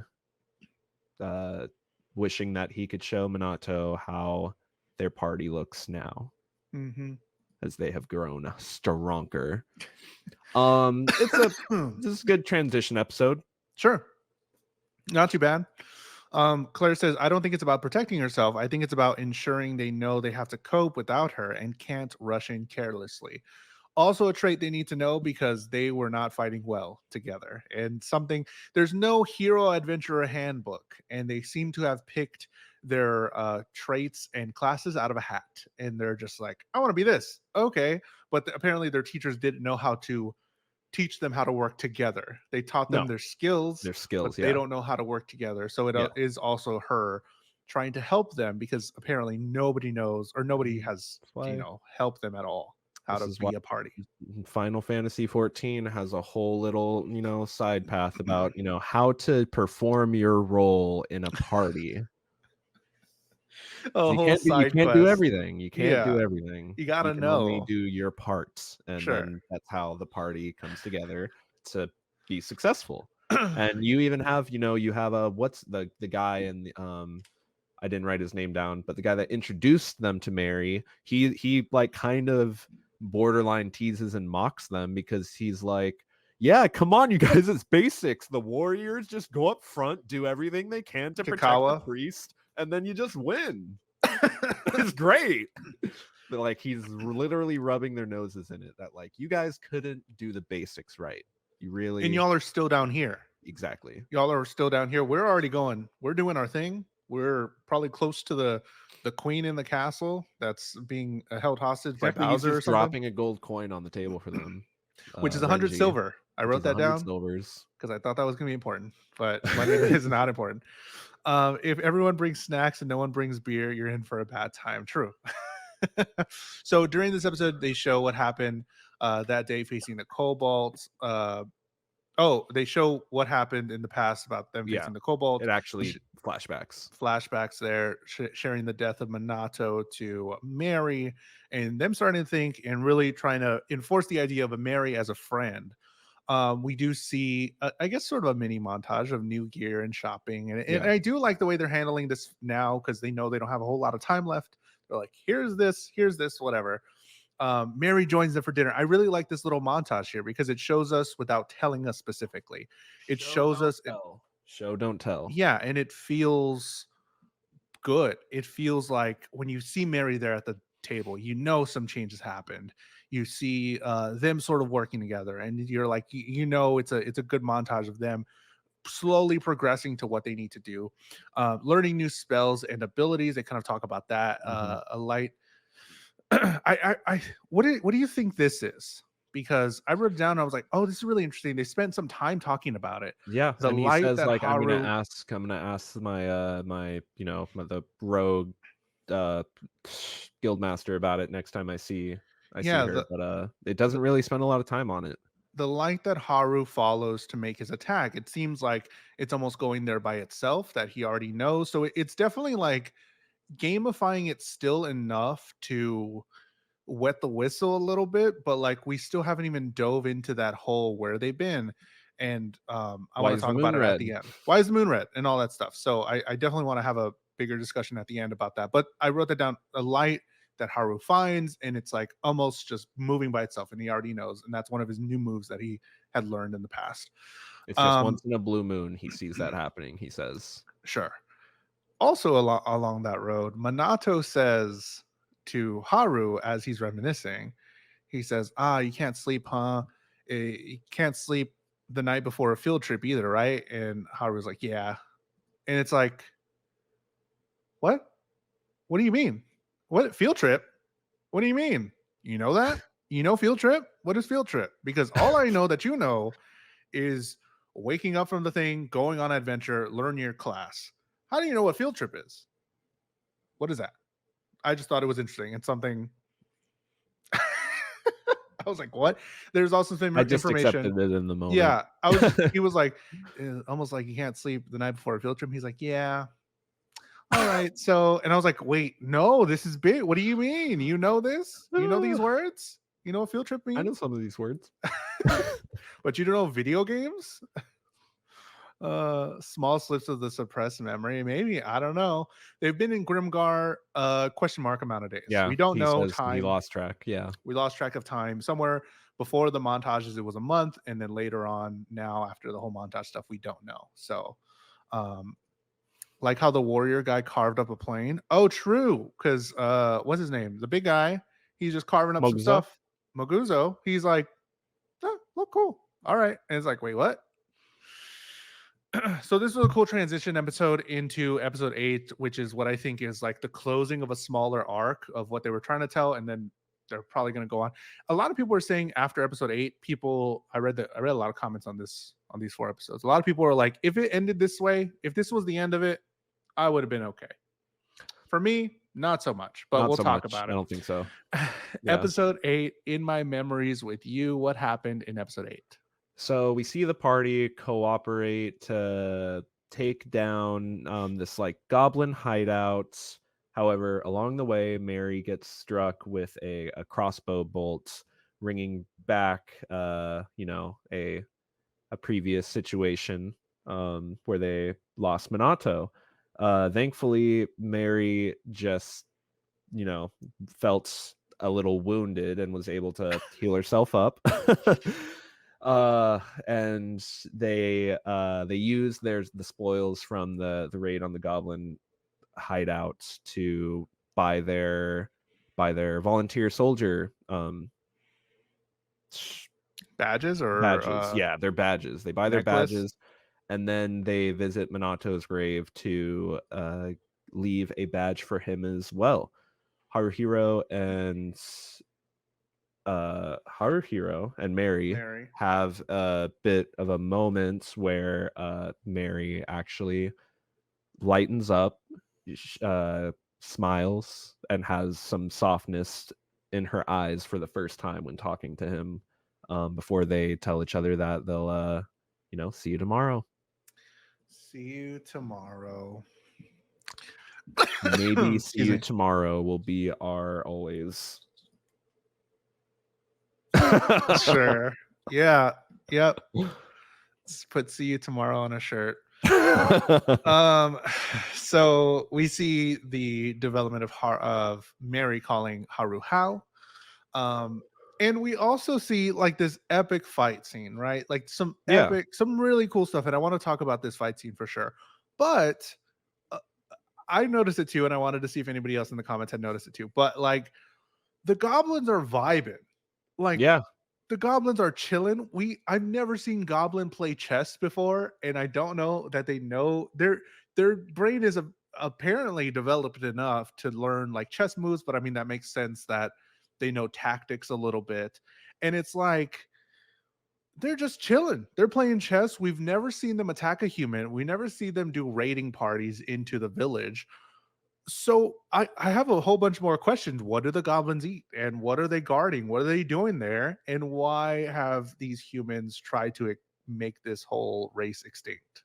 [SPEAKER 2] uh, wishing that he could show Minato how their party looks now,
[SPEAKER 1] Mm-hmm.
[SPEAKER 2] as they have grown stronger. It's a this is a good transition episode.
[SPEAKER 1] Sure. Not too bad. Claire says, I don't think it's about protecting herself. I think it's about ensuring they know they have to cope without her and can't rush in carelessly. Also, a trait they need to know because they were not fighting well together. And something, there's no hero adventurer handbook, and they seem to have picked their traits and classes out of a hat, and they're just like, I want to be this, okay. But apparently their teachers didn't know how to teach them how to work together. They taught them
[SPEAKER 2] No,
[SPEAKER 1] their skills,
[SPEAKER 2] their skills.
[SPEAKER 1] but they
[SPEAKER 2] Yeah,
[SPEAKER 1] don't know how to work together. So it
[SPEAKER 2] yeah.
[SPEAKER 1] is also her trying to help them, because apparently nobody knows, or nobody has,
[SPEAKER 2] That's why.
[SPEAKER 1] helped them at all how
[SPEAKER 2] This
[SPEAKER 1] to
[SPEAKER 2] is why
[SPEAKER 1] be a party.
[SPEAKER 2] Final Fantasy 14 has a whole little, side path about, how to perform your role in a party.
[SPEAKER 1] A
[SPEAKER 2] You
[SPEAKER 1] whole side
[SPEAKER 2] can't do
[SPEAKER 1] quest.
[SPEAKER 2] everything. You can't do
[SPEAKER 1] Yeah,
[SPEAKER 2] everything.
[SPEAKER 1] you
[SPEAKER 2] You
[SPEAKER 1] gotta
[SPEAKER 2] can only
[SPEAKER 1] know.
[SPEAKER 2] do your parts, and
[SPEAKER 1] Sure.
[SPEAKER 2] then that's how the party comes together to be successful. And you even have, you have a what's the guy in the I didn't write his name down, but the guy that introduced them to Mary, he like kind of borderline teases and mocks them, because he's like, yeah, come on, you guys, it's basics. The warriors just go up front, do everything they can to protect the
[SPEAKER 1] Kakawa.
[SPEAKER 2] priest, and then you just win. It's great. But like, he's literally rubbing their noses in it, that like, you guys couldn't do the basics right. You
[SPEAKER 1] And
[SPEAKER 2] really,
[SPEAKER 1] y'all are still down here.
[SPEAKER 2] exactly.
[SPEAKER 1] Y'all are still down here. We're already going. We're doing our thing. We're probably close to the queen in the castle that's being held hostage by
[SPEAKER 2] Exactly. He's
[SPEAKER 1] Bowser or
[SPEAKER 2] just
[SPEAKER 1] something,
[SPEAKER 2] dropping a gold coin on the table for them.
[SPEAKER 1] which is 100
[SPEAKER 2] Renji,
[SPEAKER 1] silver. I
[SPEAKER 2] which
[SPEAKER 1] wrote
[SPEAKER 2] is
[SPEAKER 1] that
[SPEAKER 2] 100
[SPEAKER 1] down
[SPEAKER 2] silvers.
[SPEAKER 1] because I thought that was going to be important, but money is not important. If everyone brings snacks and no one brings beer, you're in for a bad time. True. So during this episode, they show what happened that day facing the Cobalt. They show what happened in the past about them
[SPEAKER 2] Yeah,
[SPEAKER 1] facing the Cobalt.
[SPEAKER 2] it actually flashbacks.
[SPEAKER 1] Flashbacks there, sharing the death of Minato to Mary, and them starting to think and really trying to enforce the idea of a Mary as a friend. We do see, I guess, sort of a mini montage of new gear and shopping, and
[SPEAKER 2] Yeah,
[SPEAKER 1] I do like the way they're handling this now, because they know they don't have a whole lot of time left. They're like, here's this, whatever. Mary joins them for dinner. I really like this little montage here because it shows us without telling us specifically. It
[SPEAKER 2] show
[SPEAKER 1] shows
[SPEAKER 2] don't
[SPEAKER 1] us,
[SPEAKER 2] tell. Show don't tell.
[SPEAKER 1] yeah, and it feels good. It feels like when you see Mary there at the table, some changes happened. You see them sort of working together, and you're like, it's a good montage of them slowly progressing to what they need to do, learning new spells and abilities. They kind of talk about that.
[SPEAKER 2] Mhm.
[SPEAKER 1] A light. What do you think this is? Because I wrote it down and I was like, oh, this is really interesting. They spent some time talking about it.
[SPEAKER 2] Yeah,
[SPEAKER 1] The
[SPEAKER 2] and he
[SPEAKER 1] light
[SPEAKER 2] says
[SPEAKER 1] that
[SPEAKER 2] like,
[SPEAKER 1] Haru,
[SPEAKER 2] I'm gonna ask my the rogue uh guild master about it next time I see
[SPEAKER 1] yeah,
[SPEAKER 2] her, but it doesn't really spend a lot of time on it.
[SPEAKER 1] the light that Haru follows to make his attack, it seems like it's almost going there by itself, that he already knows. So it's definitely like gamifying it still enough to wet the whistle a little bit, but like we still haven't even dove into that hole where they've been. And I
[SPEAKER 2] Why
[SPEAKER 1] want to
[SPEAKER 2] is the
[SPEAKER 1] talk about
[SPEAKER 2] moon
[SPEAKER 1] it at
[SPEAKER 2] red?
[SPEAKER 1] the end. Why is the moon red and all that stuff? So I definitely want to have a bigger discussion at the end about that. But I wrote that down, a light that Haru finds, and it's like almost just moving by itself, and he already knows, and that's one of his new moves that he had learned in the past.
[SPEAKER 2] It's just
[SPEAKER 1] Um,
[SPEAKER 2] once in a blue moon he sees that happening, he says.
[SPEAKER 1] sure. Also along that road, Minato says to Haru as he's reminiscing, he says, you can't sleep, huh? You can't sleep the night before a field trip either, right? And Haru's like, yeah. And it's like, what? What do you mean? What field trip? What do you mean? You know that? You know field trip? What is field trip? Because all I know that you know is waking up from the thing, going on adventure, learn your class. How do you know what field trip is? What is that? I just thought it was interesting and something. I was like, what? There's also some
[SPEAKER 2] I just
[SPEAKER 1] information.
[SPEAKER 2] accepted it in the moment.
[SPEAKER 1] Yeah, he was like, almost like you can't sleep the night before a field trip. He's like, yeah, all right. So, and I was like, wait, no, this is big. What do you mean? You know this? You know these words? You know what field trip
[SPEAKER 2] I know
[SPEAKER 1] means?
[SPEAKER 2] some of these words.
[SPEAKER 1] But you don't know video games? Small slips of the suppressed memory. Maybe, I don't know. They've been in Grimgar question mark amount of days.
[SPEAKER 2] Yeah,
[SPEAKER 1] We don't
[SPEAKER 2] he
[SPEAKER 1] know
[SPEAKER 2] says he
[SPEAKER 1] time.
[SPEAKER 2] lost track. Yeah.
[SPEAKER 1] We lost track of time. Somewhere before the montages, it was a month, and then later on, now after the whole montage stuff, we don't know. So, um, like how the warrior guy carved up a plane. Oh, true. Because what's his name? The big guy. He's just carving up some
[SPEAKER 2] Moguzo?
[SPEAKER 1] stuff. Moguzo. He's like, oh, look cool. All right. And it's like, wait, what? So this was a cool transition episode into episode 8, which is what I think is like the closing of a smaller arc of what they were trying to tell, and then they're probably going to go on. A lot of people were saying after episode 8, people I read a lot of comments on these 4 episodes. A lot of people were like, if it ended this way, if this was the end of it, I would have been okay. For me, not so much, but
[SPEAKER 2] Not
[SPEAKER 1] we'll
[SPEAKER 2] so
[SPEAKER 1] talk
[SPEAKER 2] much.
[SPEAKER 1] about
[SPEAKER 2] I
[SPEAKER 1] it.
[SPEAKER 2] don't think so. Yeah.
[SPEAKER 1] Episode 8, in my memories with you, what happened in episode 8?
[SPEAKER 2] So we see the party cooperate to take down this like goblin hideout. However, along the way, Mary gets struck with a crossbow bolt, ringing back, a previous situation where they lost Minato. Thankfully, Mary just, you know, felt a little wounded and was able to heal herself up. And they use the spoils from the raid on the goblin hideout to buy their volunteer soldier
[SPEAKER 1] Badges or
[SPEAKER 2] badges. Yeah, their badges. They buy their
[SPEAKER 1] necklace?
[SPEAKER 2] badges, and then they visit Minato's grave to leave a badge for him as well. Haruhiro and Mary
[SPEAKER 1] Mary.
[SPEAKER 2] have a bit of a moment where Mary actually lightens up, smiles, and has some softness in her eyes for the first time when talking to him, before they tell each other that they'll, see you tomorrow.
[SPEAKER 1] See you tomorrow.
[SPEAKER 2] Maybe see
[SPEAKER 1] Excuse
[SPEAKER 2] you
[SPEAKER 1] me.
[SPEAKER 2] tomorrow will be our always.
[SPEAKER 1] Sure. Yeah. Yep. Let's put "see you tomorrow" on a shirt. Um, so we see the development of Mary calling Haru Hao. Um, and we also see like this epic fight scene, right? Like
[SPEAKER 2] Yeah.
[SPEAKER 1] some really cool stuff. And I want to talk about this fight scene for sure. But uh, I noticed it too, and I wanted to see if anybody else in the comments had noticed it too. But like the goblins are vibing. Like
[SPEAKER 2] Yeah.
[SPEAKER 1] the goblins are chilling. I've never seen goblin play chess before, and I don't know that they know their brain is apparently developed enough to learn like chess moves, but I mean that makes sense that they know tactics a little bit. And it's like they're just chilling. They're playing chess. We've never seen them attack a human. We never see them do raiding parties into the village. So I have a whole bunch more questions. What do the goblins eat? And what are they guarding? What are they doing there? And why have these humans tried to make this whole race extinct?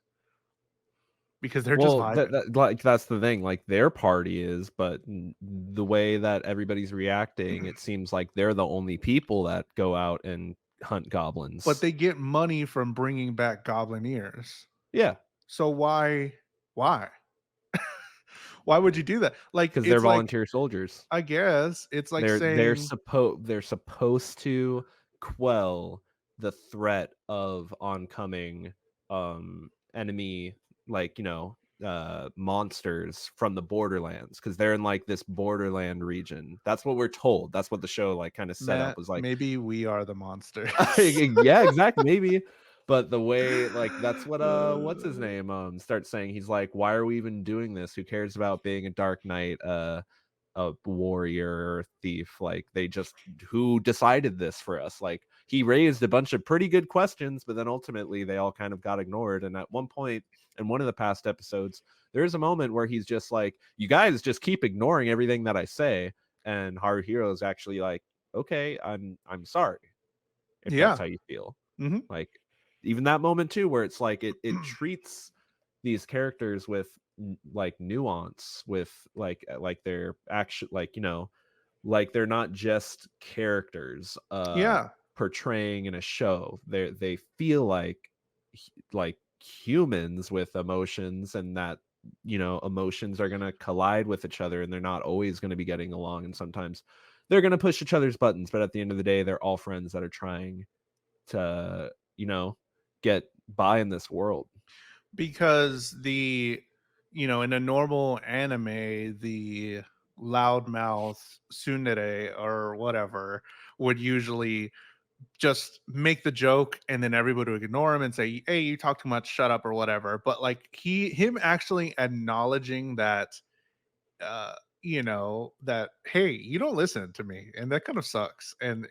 [SPEAKER 1] Because they're just
[SPEAKER 2] Well,
[SPEAKER 1] vibing.
[SPEAKER 2] that's the thing. Like their party is, but the way that everybody's reacting, it seems like they're the only people that go out and hunt
[SPEAKER 1] But
[SPEAKER 2] goblins.
[SPEAKER 1] they get money from bringing back goblin ears.
[SPEAKER 2] Yeah,
[SPEAKER 1] So why? Why would you do that? Like
[SPEAKER 2] because they're
[SPEAKER 1] it's like
[SPEAKER 2] volunteer soldiers.
[SPEAKER 1] I guess it's like
[SPEAKER 2] They're
[SPEAKER 1] saying
[SPEAKER 2] supposed to quell the threat of oncoming enemy, like, monsters from the borderlands, because they're in like this borderland region. That's what we're told. That's what the show like kind of set up,
[SPEAKER 1] Matt,
[SPEAKER 2] was like,
[SPEAKER 1] maybe we are the monsters.
[SPEAKER 2] yeah, exactly, maybe. But the way, like, that's what what's his name starts saying. He's like, why are we even doing this? Who cares about being a dark knight, a warrior or thief? Like, they just, who decided this for us? Like, he raised a bunch of pretty good questions, but then ultimately they all kind of got ignored. And at one point in one of the past episodes, there's a moment where he's just like, you guys just keep ignoring everything that I say. And Haruhiro is actually like, okay, I'm sorry if that's
[SPEAKER 1] Yeah.
[SPEAKER 2] how you feel.
[SPEAKER 1] Hmm.
[SPEAKER 2] Like, even that moment too, where it's like it treats these characters with like nuance, with like they're actually, like, like they're not just characters
[SPEAKER 1] Yeah.
[SPEAKER 2] portraying in a show. They feel like humans with emotions, and that, emotions are going to collide with each other, and they're not always going to be getting along, and sometimes they're going to push each other's buttons, but at the end of the day, they're all friends that are trying to, get by in this world.
[SPEAKER 1] Because in a normal anime, the loudmouth tsundere or whatever would usually just make the joke and then everybody would ignore him and say, "Hey, you talk too much, shut up," or whatever. But like him actually acknowledging that, that, hey, you don't listen to me, and that kind of sucks. And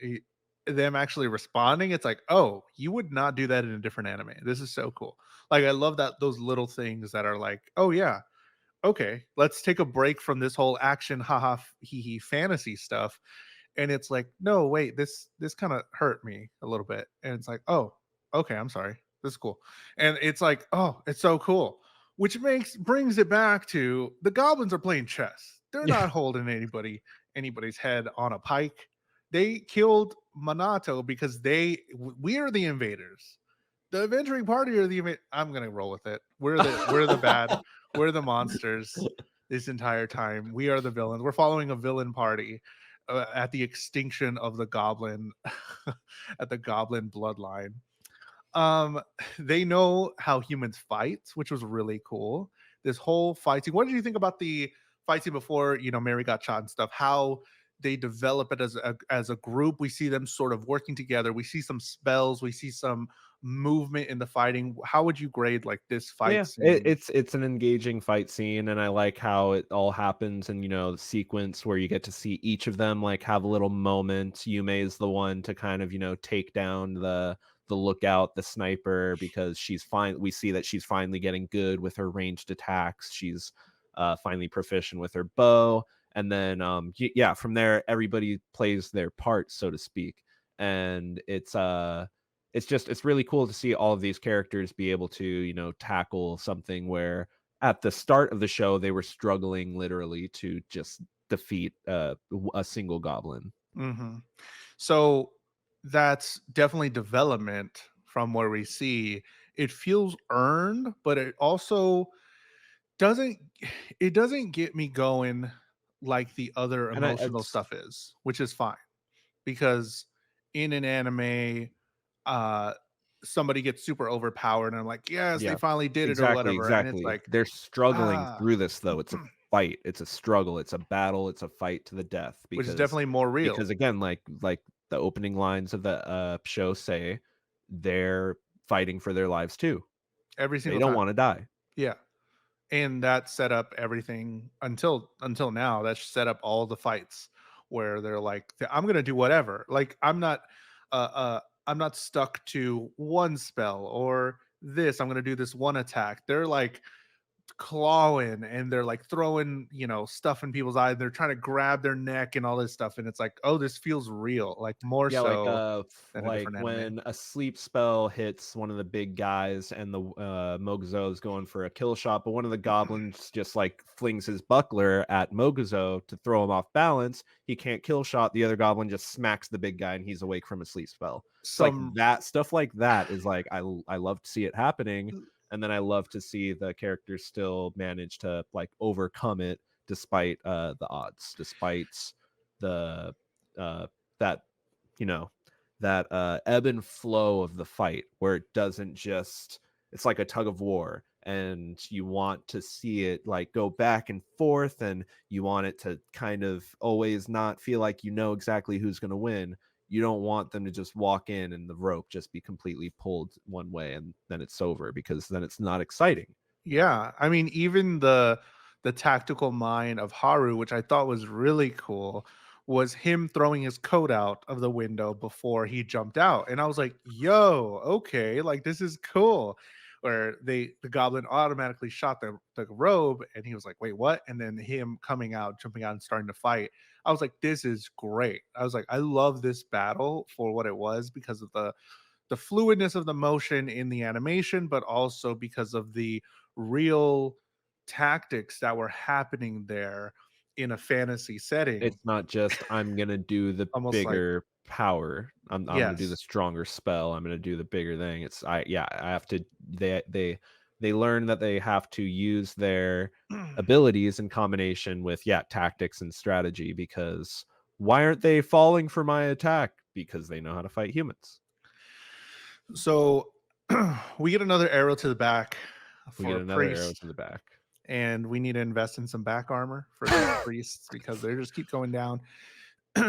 [SPEAKER 1] them actually responding, it's like, oh, you would not do that in a different anime. This is so cool. Like I love that those little things that are like, oh yeah, okay, let's take a break from this whole action, haha, hee hee fantasy stuff. And it's like, no, wait, this kind of hurt me a little bit. And it's like, oh, okay, I'm sorry. This is cool. And it's like, oh, it's so cool. Which brings it back to the goblins are playing chess. They're
[SPEAKER 2] Yeah.
[SPEAKER 1] not holding anybody's head on a pike. They killed Minato because we are the invaders. The adventuring party are I'm gonna roll with it. We're the bad, we're the monsters this entire time. We are the villains. We're following a villain party at the extinction of the goblin at the goblin bloodline. Um, they know how humans fight, which was really cool. This whole fighting. What did you think about the fighting before, Mary got shot and stuff? How they develop it as a group. We see them sort of working together. We see some spells. We see some movement in the fighting. How would you grade like this fight
[SPEAKER 2] Yeah, it,
[SPEAKER 1] scene?
[SPEAKER 2] it's an engaging fight scene, and I like how it all happens, and the sequence where you get to see each of them like have a little moment. Yume is the one to kind of take down the lookout, the sniper, because she's fine. We see that she's finally getting good with her ranged attacks. She's finally proficient with her bow, and then yeah, from there everybody plays their part, so to speak, and it's really cool to see all of these characters be able to tackle something where at the start of the show they were struggling literally to just defeat a single goblin.
[SPEAKER 1] Hmm. So that's definitely development from where we see it feels earned, but it also doesn't it doesn't get me going like the other
[SPEAKER 2] And I
[SPEAKER 1] emotional
[SPEAKER 2] it's
[SPEAKER 1] stuff is, which is fine because in an anime, uh, somebody gets super overpowered, and I'm like, yes, they
[SPEAKER 2] Yeah,
[SPEAKER 1] finally did it or
[SPEAKER 2] exactly,
[SPEAKER 1] whatever, and it's
[SPEAKER 2] exactly.
[SPEAKER 1] like,
[SPEAKER 2] They're struggling
[SPEAKER 1] ah,
[SPEAKER 2] through this though. It's a fight, it's a struggle, it's a battle, it's a fight to the death,
[SPEAKER 1] which is
[SPEAKER 2] because
[SPEAKER 1] definitely more real
[SPEAKER 2] again, like the opening lines of the show say, they're fighting for their lives too.
[SPEAKER 1] every
[SPEAKER 2] They
[SPEAKER 1] single
[SPEAKER 2] don't
[SPEAKER 1] time.
[SPEAKER 2] want to die.
[SPEAKER 1] Yeah. And that set up everything until now. That set up all the fights where they're like, I'm gonna do whatever. Like I'm not stuck to one spell or this. I'm gonna do this one attack. They're like clawing and they're like throwing, stuff in people's eyes. They're trying to grab their neck and all this stuff. And it's like, oh, this feels real, like more
[SPEAKER 2] Yeah, like,
[SPEAKER 1] so than a
[SPEAKER 2] like
[SPEAKER 1] different anime.
[SPEAKER 2] when a sleep spell hits one of the big guys and the Moguzo is going for a kill shot, but one of the goblins just like flings his buckler at Moguzo to throw him off balance. He can't kill shot. The other goblin just smacks the big guy and he's awake from a sleep spell. It's like
[SPEAKER 1] Some
[SPEAKER 2] that stuff like that is like I love to see it happening, and then I love to see the characters still manage to like overcome it despite the odds, despite the uh that you know that ebb and flow of the fight, where it doesn't just, it's like a tug of war, and you want to see it like go back and forth, and you want it to kind of always not feel like exactly who's going to win. You don't want them to just walk in and the rope just be completely pulled one way and then it's over, because then it's not exciting.
[SPEAKER 1] Yeah, I mean, even the tactical mind of Haru, which I thought was really cool, was him throwing his coat out of the window before he jumped out. And I was like, yo, okay, like this is cool. Where the goblin automatically shot the robe and he was like, wait, what? And then him coming out, jumping out and starting to fight. I was like, this is great. I was like, I love this battle for what it was because of the fluidness of the motion in the animation, but also because of the real tactics that were happening there in a fantasy setting.
[SPEAKER 2] It's not just, I'm gonna do the
[SPEAKER 1] Almost like,
[SPEAKER 2] bigger power. I'm gonna do the
[SPEAKER 1] yes.
[SPEAKER 2] stronger spell. I'm gonna do the bigger thing. It's I yeah, I have to they learn that they have to use their abilities in combination with, yeah, tactics and strategy, because why aren't they falling for my attack? Because they know how to fight humans.
[SPEAKER 1] So we get another arrow to the back
[SPEAKER 2] We
[SPEAKER 1] for
[SPEAKER 2] get
[SPEAKER 1] a
[SPEAKER 2] another arrow
[SPEAKER 1] priest,
[SPEAKER 2] to the back.
[SPEAKER 1] and we need to invest in some back armor for these priests because they just keep going down.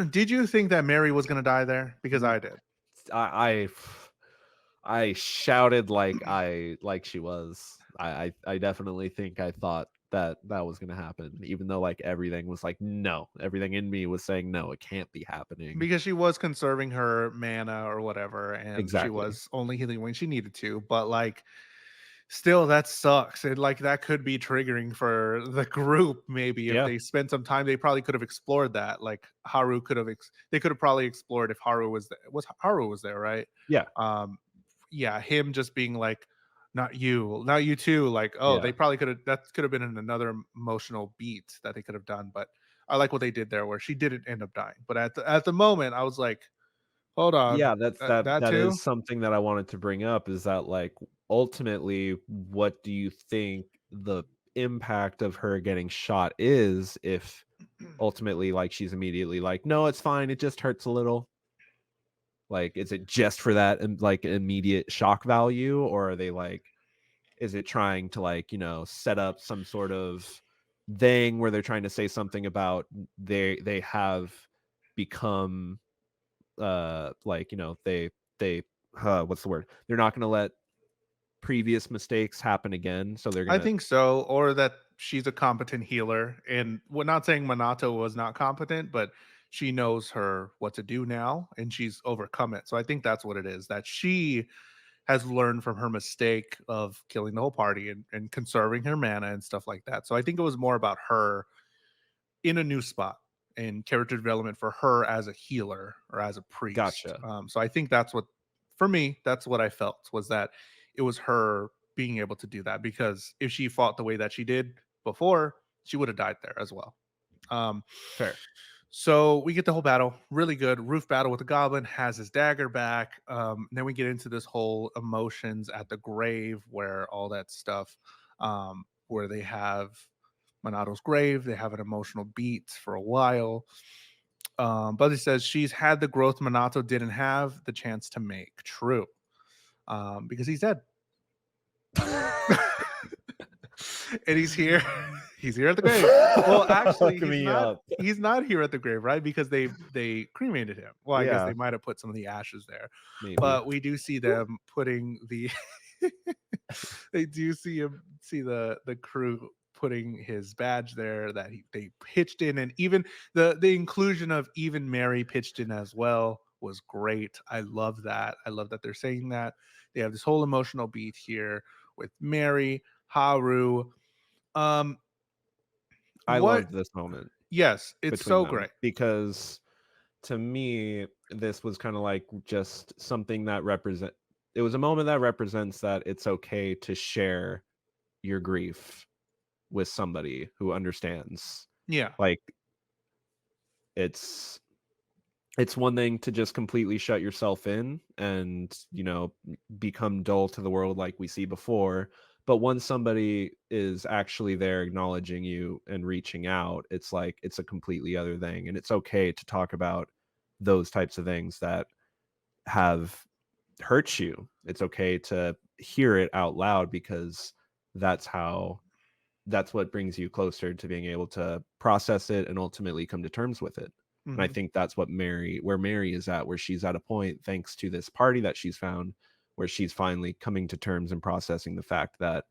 [SPEAKER 1] Did you think that Mary was going to die there? Because I did.
[SPEAKER 2] I I shouted like she was. I definitely think I thought that that was gonna happen, even though like everything was like no, everything in me was saying no, it can't be happening.
[SPEAKER 1] because she was conserving her mana or whatever, and she
[SPEAKER 2] Exactly.
[SPEAKER 1] was only healing when she needed to. But like, still, that sucks. And like, that could be triggering for the group. Maybe if
[SPEAKER 2] Yeah.
[SPEAKER 1] they spent some time, they probably could have explored that. Like Haru could have, they could have probably explored if Haru was there. Was Haru was there, right?
[SPEAKER 2] Yeah.
[SPEAKER 1] Um, yeah, him just being like, not you too. Like, oh,
[SPEAKER 2] Yeah.
[SPEAKER 1] they probably could have. That could have been another emotional beat that they could have done. But I like what they did there, where she didn't end up dying. But at the moment, I was like, hold on,
[SPEAKER 2] Yeah,
[SPEAKER 1] that
[SPEAKER 2] that is
[SPEAKER 1] too.
[SPEAKER 2] something that I wanted to bring up is that like ultimately what do you think the impact of her getting shot is if ultimately like she's immediately like no, it's fine, it just hurts a little. Like is it just for that and like immediate shock value, or are they like is it trying to like, set up some sort of thing where they're trying to say something about they have become like, they what's the word? They're not going to let previous mistakes happen again, so they're going
[SPEAKER 1] I
[SPEAKER 2] to
[SPEAKER 1] think so, or that she's a competent healer, and we're not saying Minato was not competent, but she knows her what to do now, and she's overcome it. So I think that's what it is, that she has learned from her mistake of killing the whole party and conserving her mana and stuff like that. So I think it was more about her in a new spot and character development for her as a healer or as a priest.
[SPEAKER 2] gotcha.
[SPEAKER 1] So I think that's what, for me, that's what I felt, was that it was her being able to do that, because if she fought the way that she did before, she would have died there as well. Um,
[SPEAKER 2] Fair.
[SPEAKER 1] so we get the whole battle, really good roof battle with the goblin, has his dagger back. Then we get into this whole emotions at the grave, where all that stuff, where they have Monato's grave, they have an emotional beat for a while. Buzzy says she's had the growth Minato didn't have the chance to make. True, because he's dead. And he's here. He's here at the grave. Well, actually,
[SPEAKER 2] Hook me up.
[SPEAKER 1] he's not here at the grave, right? Because they cremated him. Well, I guess
[SPEAKER 2] Yeah,
[SPEAKER 1] they might have put some of the ashes there,
[SPEAKER 2] maybe.
[SPEAKER 1] but we do see them putting the they do see the crew putting his badge there, that they pitched in. And even the inclusion of even Mary pitched in as well was great. I love that. I love that they're saying that. They have this whole emotional beat here with Mary, Haru. Um,
[SPEAKER 2] I
[SPEAKER 1] what?
[SPEAKER 2] loved this moment
[SPEAKER 1] Yes, it's
[SPEAKER 2] between
[SPEAKER 1] so
[SPEAKER 2] them
[SPEAKER 1] great.
[SPEAKER 2] because to me this was kind of like just something that represent it was a moment that represents that it's okay to share your grief with somebody who understands.
[SPEAKER 1] Yeah.
[SPEAKER 2] Like it's it's one thing to just completely shut yourself in and, become dull to the world like we see before, but once somebody is actually there acknowledging you and reaching out, it's like it's a completely other thing, and it's okay to talk about those types of things that have hurt you. It's okay to hear it out loud because that's how that's what brings you closer to being able to process it and ultimately come to terms with it. And I
[SPEAKER 1] Hmm.
[SPEAKER 2] think that's what where Mary is at, where she's at a point, thanks to this party that she's found, where she's finally coming to terms and processing the fact that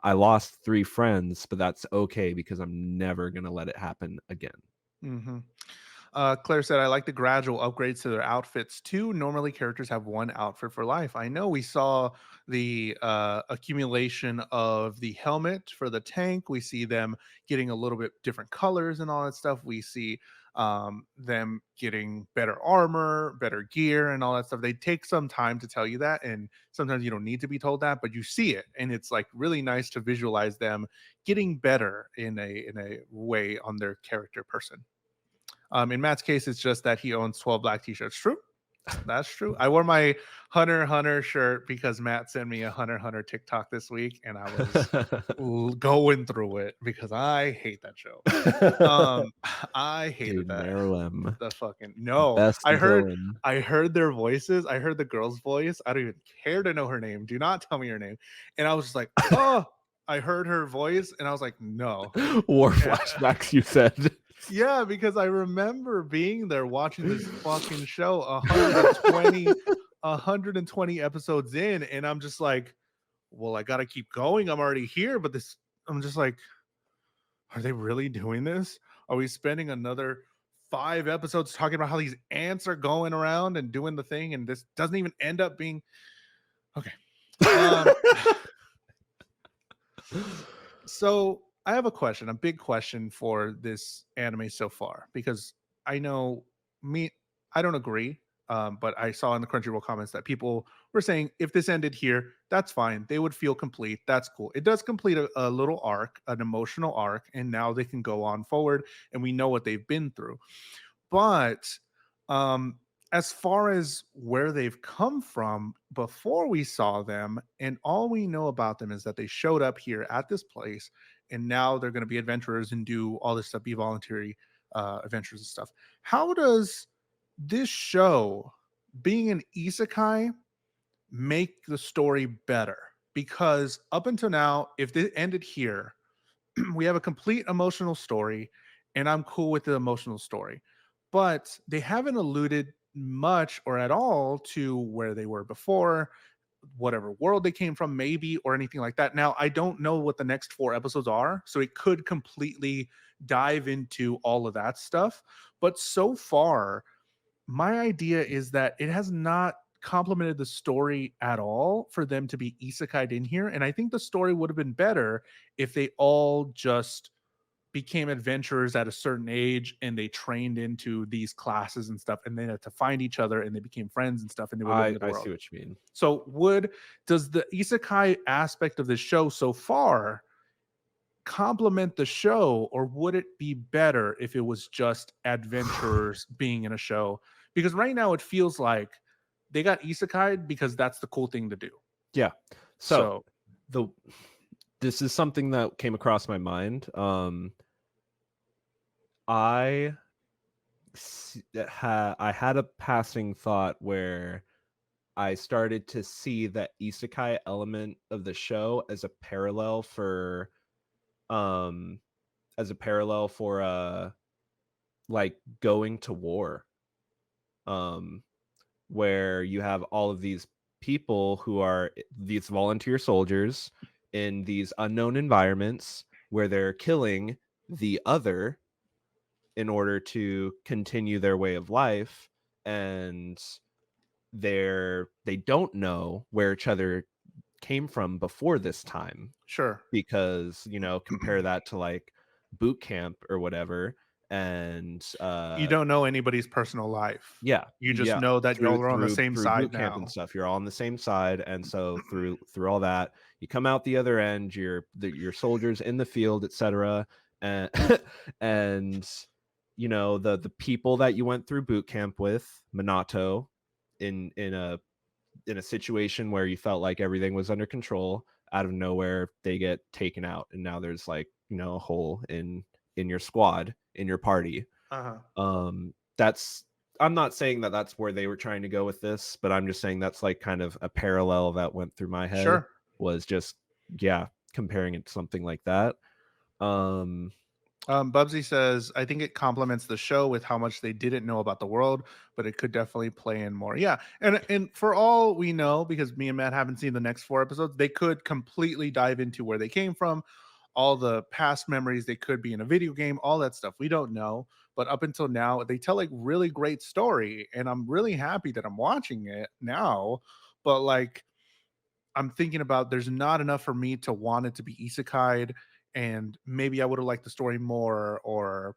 [SPEAKER 2] I lost 3 friends, but that's okay because I'm never going to let it happen again.
[SPEAKER 1] Hmm. Claire said, I like the gradual upgrades to their outfits too. Normally, characters have one outfit for life. I know we saw the accumulation of the helmet for the tank. We see them getting a little bit different colors and all that stuff. We see them getting better armor, better gear, and all that stuff. They take some time to tell you that. And sometimes you don't need to be told that, but you see it. And it's like really nice to visualize them getting better in a way on their character person. In Matt's case, it's just that he owns 12 black t-shirts. True. That's true. I wore my Hunter x Hunter shirt because Matt sent me a Hunter x Hunter TikTok this week, and I was going through it because I hate that show. I hated
[SPEAKER 2] Dude,
[SPEAKER 1] that.
[SPEAKER 2] Marilyn,
[SPEAKER 1] The fucking no.
[SPEAKER 2] best villain.
[SPEAKER 1] I heard their voices. I heard the girl's voice. I don't even care to know her name. Do not tell me her name. And I was just like, oh, I heard her voice, and I was like, no.
[SPEAKER 2] War
[SPEAKER 1] Yeah.
[SPEAKER 2] flashbacks, you said.
[SPEAKER 1] Yeah, because I remember being there watching this fucking show 120 120 episodes in, and I'm just like, well, I gotta keep going. I'm already here, but this I'm just like, are they really doing this? Are we spending another 5 episodes talking about how these ants are going around and doing the thing, and this doesn't even end up being okay? Um, so I have a question, a big question for this anime so far, because I know me, I don't agree. But I saw in the Crunchyroll comments that people were saying if this ended here, that's fine. They would feel complete. That's cool. It does complete a little arc, an emotional arc, and now they can go on forward, and we know what they've been through. But um, as far as where they've come from before we saw them, and all we know about them is that they showed up here at this place, and now they're going to be adventurers and do all this stuff, be voluntary adventures and stuff. How does this show, being an isekai, make the story better? Because up until now, if it ended here, we have a complete emotional story, and I'm cool with the emotional story. But they haven't alluded much or at all to where they were before, whatever world they came from, maybe, or anything like that. Now, I don't know what the next 4 episodes are, so it could completely dive into all of that stuff. But so far, my idea is that it has not complemented the story at all for them to be isekai'd in here. And I think the story would have been better if they all just became adventurers at a certain age and they trained into these classes and stuff, and they had to find each other and they became friends and stuff, and they would live in the
[SPEAKER 2] I see
[SPEAKER 1] world.
[SPEAKER 2] what you mean.
[SPEAKER 1] So does the isekai aspect of the show so far complement the show, or would it be better if it was just adventurers being in a show? Because right now it feels like they got isekai because that's the cool thing to do.
[SPEAKER 2] Yeah. So
[SPEAKER 1] So
[SPEAKER 2] the this is something that came across my mind. I I had a passing thought where I started to see that isekai element of the show um as a parallel for like going to war. Um where you have all of these people who are these volunteer soldiers in these unknown environments where they're killing the other in order to continue their way of life, and they don't know where each other came from before this time,
[SPEAKER 1] sure.
[SPEAKER 2] because compare that to like boot camp or whatever. And
[SPEAKER 1] You don't know anybody's personal life.
[SPEAKER 2] yeah,
[SPEAKER 1] You just
[SPEAKER 2] yeah,
[SPEAKER 1] know that
[SPEAKER 2] through
[SPEAKER 1] y'all are on the
[SPEAKER 2] through
[SPEAKER 1] same
[SPEAKER 2] through
[SPEAKER 1] side
[SPEAKER 2] boot camp and
[SPEAKER 1] now.
[SPEAKER 2] stuff, you're all on the same side, and so through all that, you come out the other end, you're soldiers in the field, etc. And and the people that you went through boot camp with, Minato, in a situation where you felt like everything was under control, out of nowhere they get taken out, and now there's like a hole in your squad, in your party.
[SPEAKER 1] Uh-huh.
[SPEAKER 2] That's I'm not saying that that's where they were trying to go with this, but I'm just saying that's like kind of a parallel that went through my head,
[SPEAKER 1] Sure.
[SPEAKER 2] was just, yeah, comparing it to something like that. um
[SPEAKER 1] Bubsy says, I think it complements the show with how much they didn't know about the world, but it could definitely play in more. Yeah. And for all we know, because me and Matt haven't seen the next 4 episodes, they could completely dive into where they came from, all the past memories. They could be in a video game, all that stuff. We don't know. But up until now, they tell like really great story. And I'm really happy that I'm watching it now. But like I'm thinking about, there's not enough for me to want it to be isekai'd, and maybe I would have liked the story more, or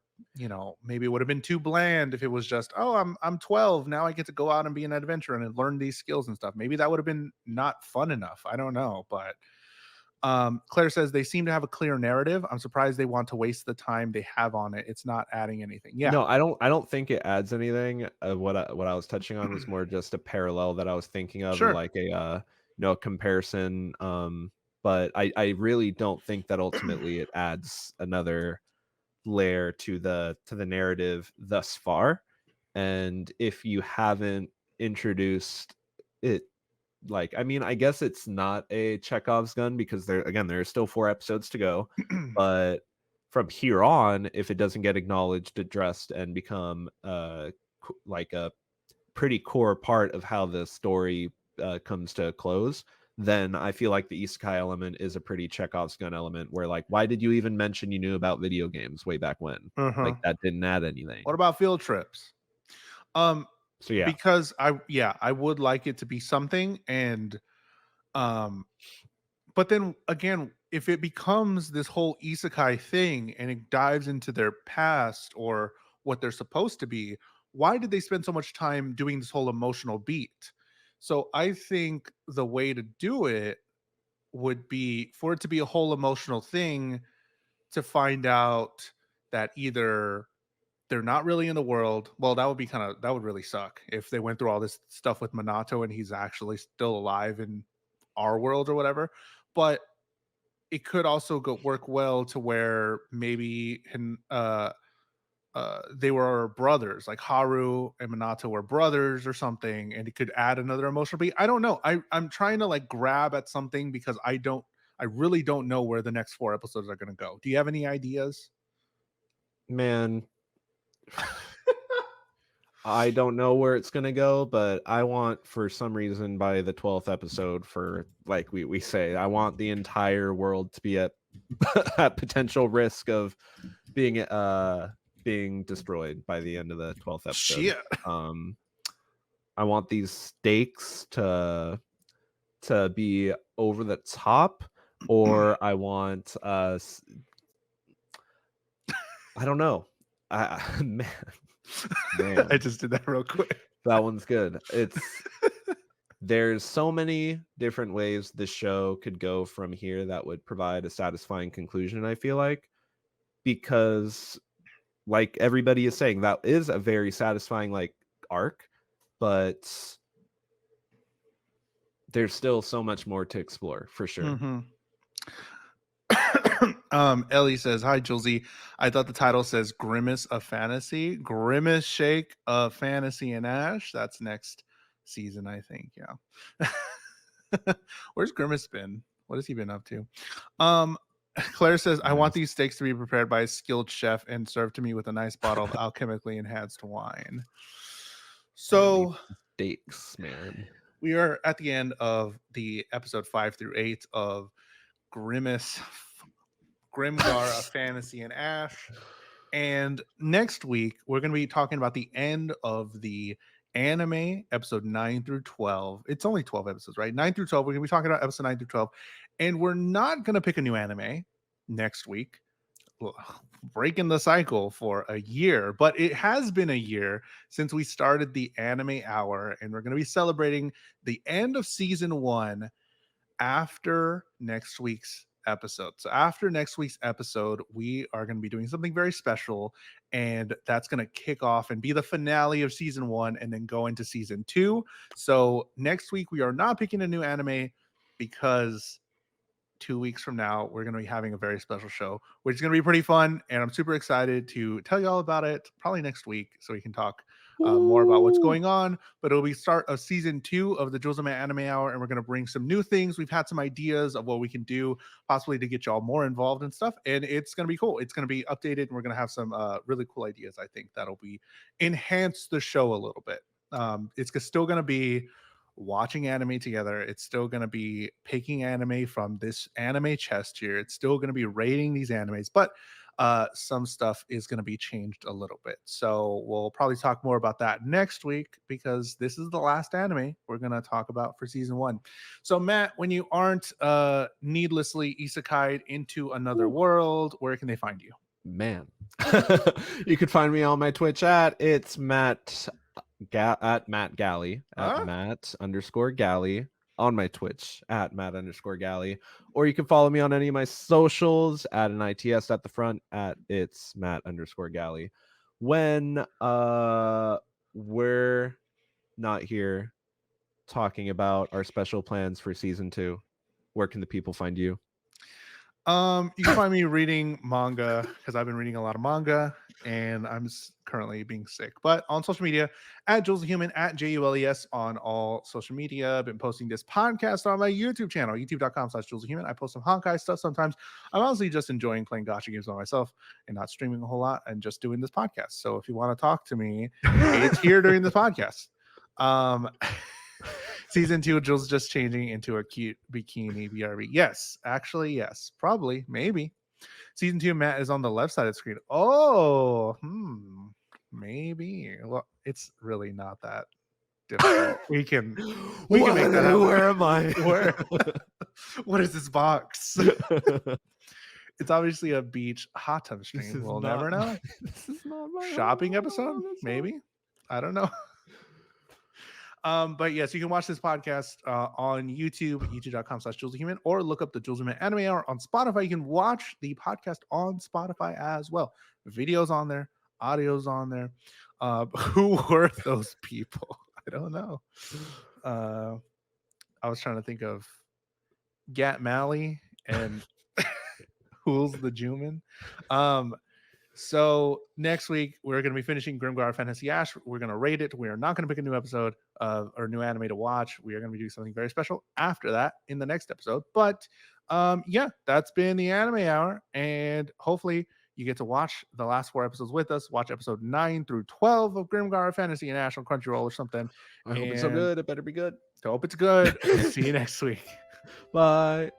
[SPEAKER 1] maybe it would have been too bland if it was just, oh, I'm 12 now, I get to go out and be an adventurer and learn these skills and stuff. Maybe that would have been not fun enough. I don't know, but Claire says they seem to have a clear narrative. I'm surprised they want to waste the time they have on it. It's not adding anything. Yeah,
[SPEAKER 2] no, I don't think it adds anything. What I was touching on was more just a parallel that I was thinking of, or
[SPEAKER 1] sure.
[SPEAKER 2] like a comparison. But I really don't think that ultimately it adds another layer to the narrative thus far. And if you haven't introduced it, like, I mean, I guess it's not a Chekhov's gun, because there are still 4 episodes to go. But from here on, if it doesn't get acknowledged, addressed, and become like a pretty core part of how the story comes to a close, then I feel like the isekai element is a pretty Chekhov's gun element where like, why did you even mention you knew about video games way back when?
[SPEAKER 1] Uh-huh.
[SPEAKER 2] Like that didn't add anything.
[SPEAKER 1] What about field trips? Um,
[SPEAKER 2] So yeah,
[SPEAKER 1] because I would like it to be something, and um, but then again, if it becomes this whole isekai thing and it dives into their past or what they're supposed to be, why did they spend so much time doing this whole emotional beat? So I think the way to do it would be for it to be a whole emotional thing, to find out that either they're not really in the world. Well, that would be that would really suck if they went through all this stuff with Minato and he's actually still alive in our world or whatever. But it could also work well to where maybe they were brothers, like Haru and Minato were brothers or something, and it could add another emotional beat. I don't know. I'm trying to like grab at something because I really don't know where the next 4 episodes are going to go. Do you have any ideas?
[SPEAKER 2] man. I don't know where it's gonna go, but I want, for some reason, by the 12th episode, for like we say, I want the entire world to be at at potential risk of being destroyed by the end of the 12th episode.
[SPEAKER 1] Shit.
[SPEAKER 2] I want these stakes to be over the top, or I want I don't know. Man.
[SPEAKER 1] I just did that real quick.
[SPEAKER 2] That one's good. There's so many different ways this show could go from here that would provide a satisfying conclusion, I feel like, because like everybody is saying, that is a very satisfying like arc, but there's still so much more to explore for sure.
[SPEAKER 1] Mm-hmm. Ellie says, "Hi, Julesy. I thought the title says Grimace of Fantasy. Grimace Shake of Fantasy and Ash. That's next season, I think. Yeah. Where's Grimace been? What has he been up to?" Claire says, "I want these steaks to be prepared by a skilled chef and served to me with a nice bottle of alchemically enhanced wine." So,
[SPEAKER 2] steaks, man.
[SPEAKER 1] We are at the end of the episode 5 through 8 of Grimgar of Fantasy and Ash. And next week, we're going to be talking about the end of the anime, episode 9 through 12. It's only 12 episodes, right? 9 through 12. We're going to be talking about episode 9 through 12. And we're not going to pick a new anime next week, breaking the cycle for a year. But it has been a year since we started the Anime Hour. And we're going to be celebrating the end of season 1 after next week's episode. So after next week's episode, we are going to be doing something very special, and that's going to kick off and be the finale of season 1 and then go into season 2. So next week we are not picking a new anime because 2 weeks from now we're going to be having a very special show, which is going to be pretty fun, and I'm super excited to tell you all about it probably next week so we can talk more about what's going on. But it'll be start of season 2 of the JulesTheHuman Anime Hour, and we're going to bring some new things. We've had some ideas of what we can do possibly to get y'all more involved and stuff, and it's going to be cool. It's going to be updated, and we're going to have some really cool ideas. I think that'll be enhance the show a little bit. It's still going to be watching anime together. It's still going to be picking anime from this anime chest here. It's still going to be rating these animes, but some stuff is going to be changed a little bit. So we'll probably talk more about that next week because this is the last anime we're going to talk about for season 1. So Matt, when you aren't needlessly isekai'd into another world, where can they find you?
[SPEAKER 2] Man, you could find me on my Twitch at Matt Galley at Matt_Galley, on my Twitch at Matt_Galley, or you can follow me on any of my socials at an ITS at the front at it's Matt_Galley. When we're not here talking about our special plans for season 2, where can the people find you?
[SPEAKER 1] You can find me reading manga because I've been reading a lot of manga and I'm currently being sick. But on social media, at JulesTheHuman, at JULES on all social media. I've been posting this podcast on my YouTube channel, youtube.com/JulesTheHuman. I post some Honkai stuff sometimes. I'm honestly just enjoying playing gacha games by myself and not streaming a whole lot and just doing this podcast. So if you want to talk to me, it's here during this podcast. Season 2, Jules just changing into a cute bikini BRB. Yes, actually, yes, probably, maybe. Season 2, Matt is on the left side of the screen. Oh, maybe. Well, it's really not that difficult. We can make that happen.
[SPEAKER 2] Where am I?
[SPEAKER 1] Where? What is this box? It's obviously a beach hot tub stream. We'll never know.
[SPEAKER 2] This is not my
[SPEAKER 1] Shopping episode, maybe. I don't know. But yes, you can watch this podcast on YouTube, youtube.com/JulesTheHuman, or look up the JulesTheHuman Anime Hour on Spotify. You can watch the podcast on Spotify as well. Videos on there, audio's on there. Who were those people? I don't know. I was trying to think of Gat Mally and Jules the Human. So next week we're going to be finishing Grimgar Fantasy Ash. We're going to rate it. We are not going to pick a new episode or new anime to watch. We are going to be doing something very special after that in the next episode. But yeah, that's been the Anime Hour, and hopefully you get to watch the last 4 episodes with us. Watch episode 9 through 12 of Grimgar Fantasy and Ash on Crunchyroll or something.
[SPEAKER 2] I hope it's so good. It better be good.
[SPEAKER 1] Hope it's good. See you next week.
[SPEAKER 2] Bye.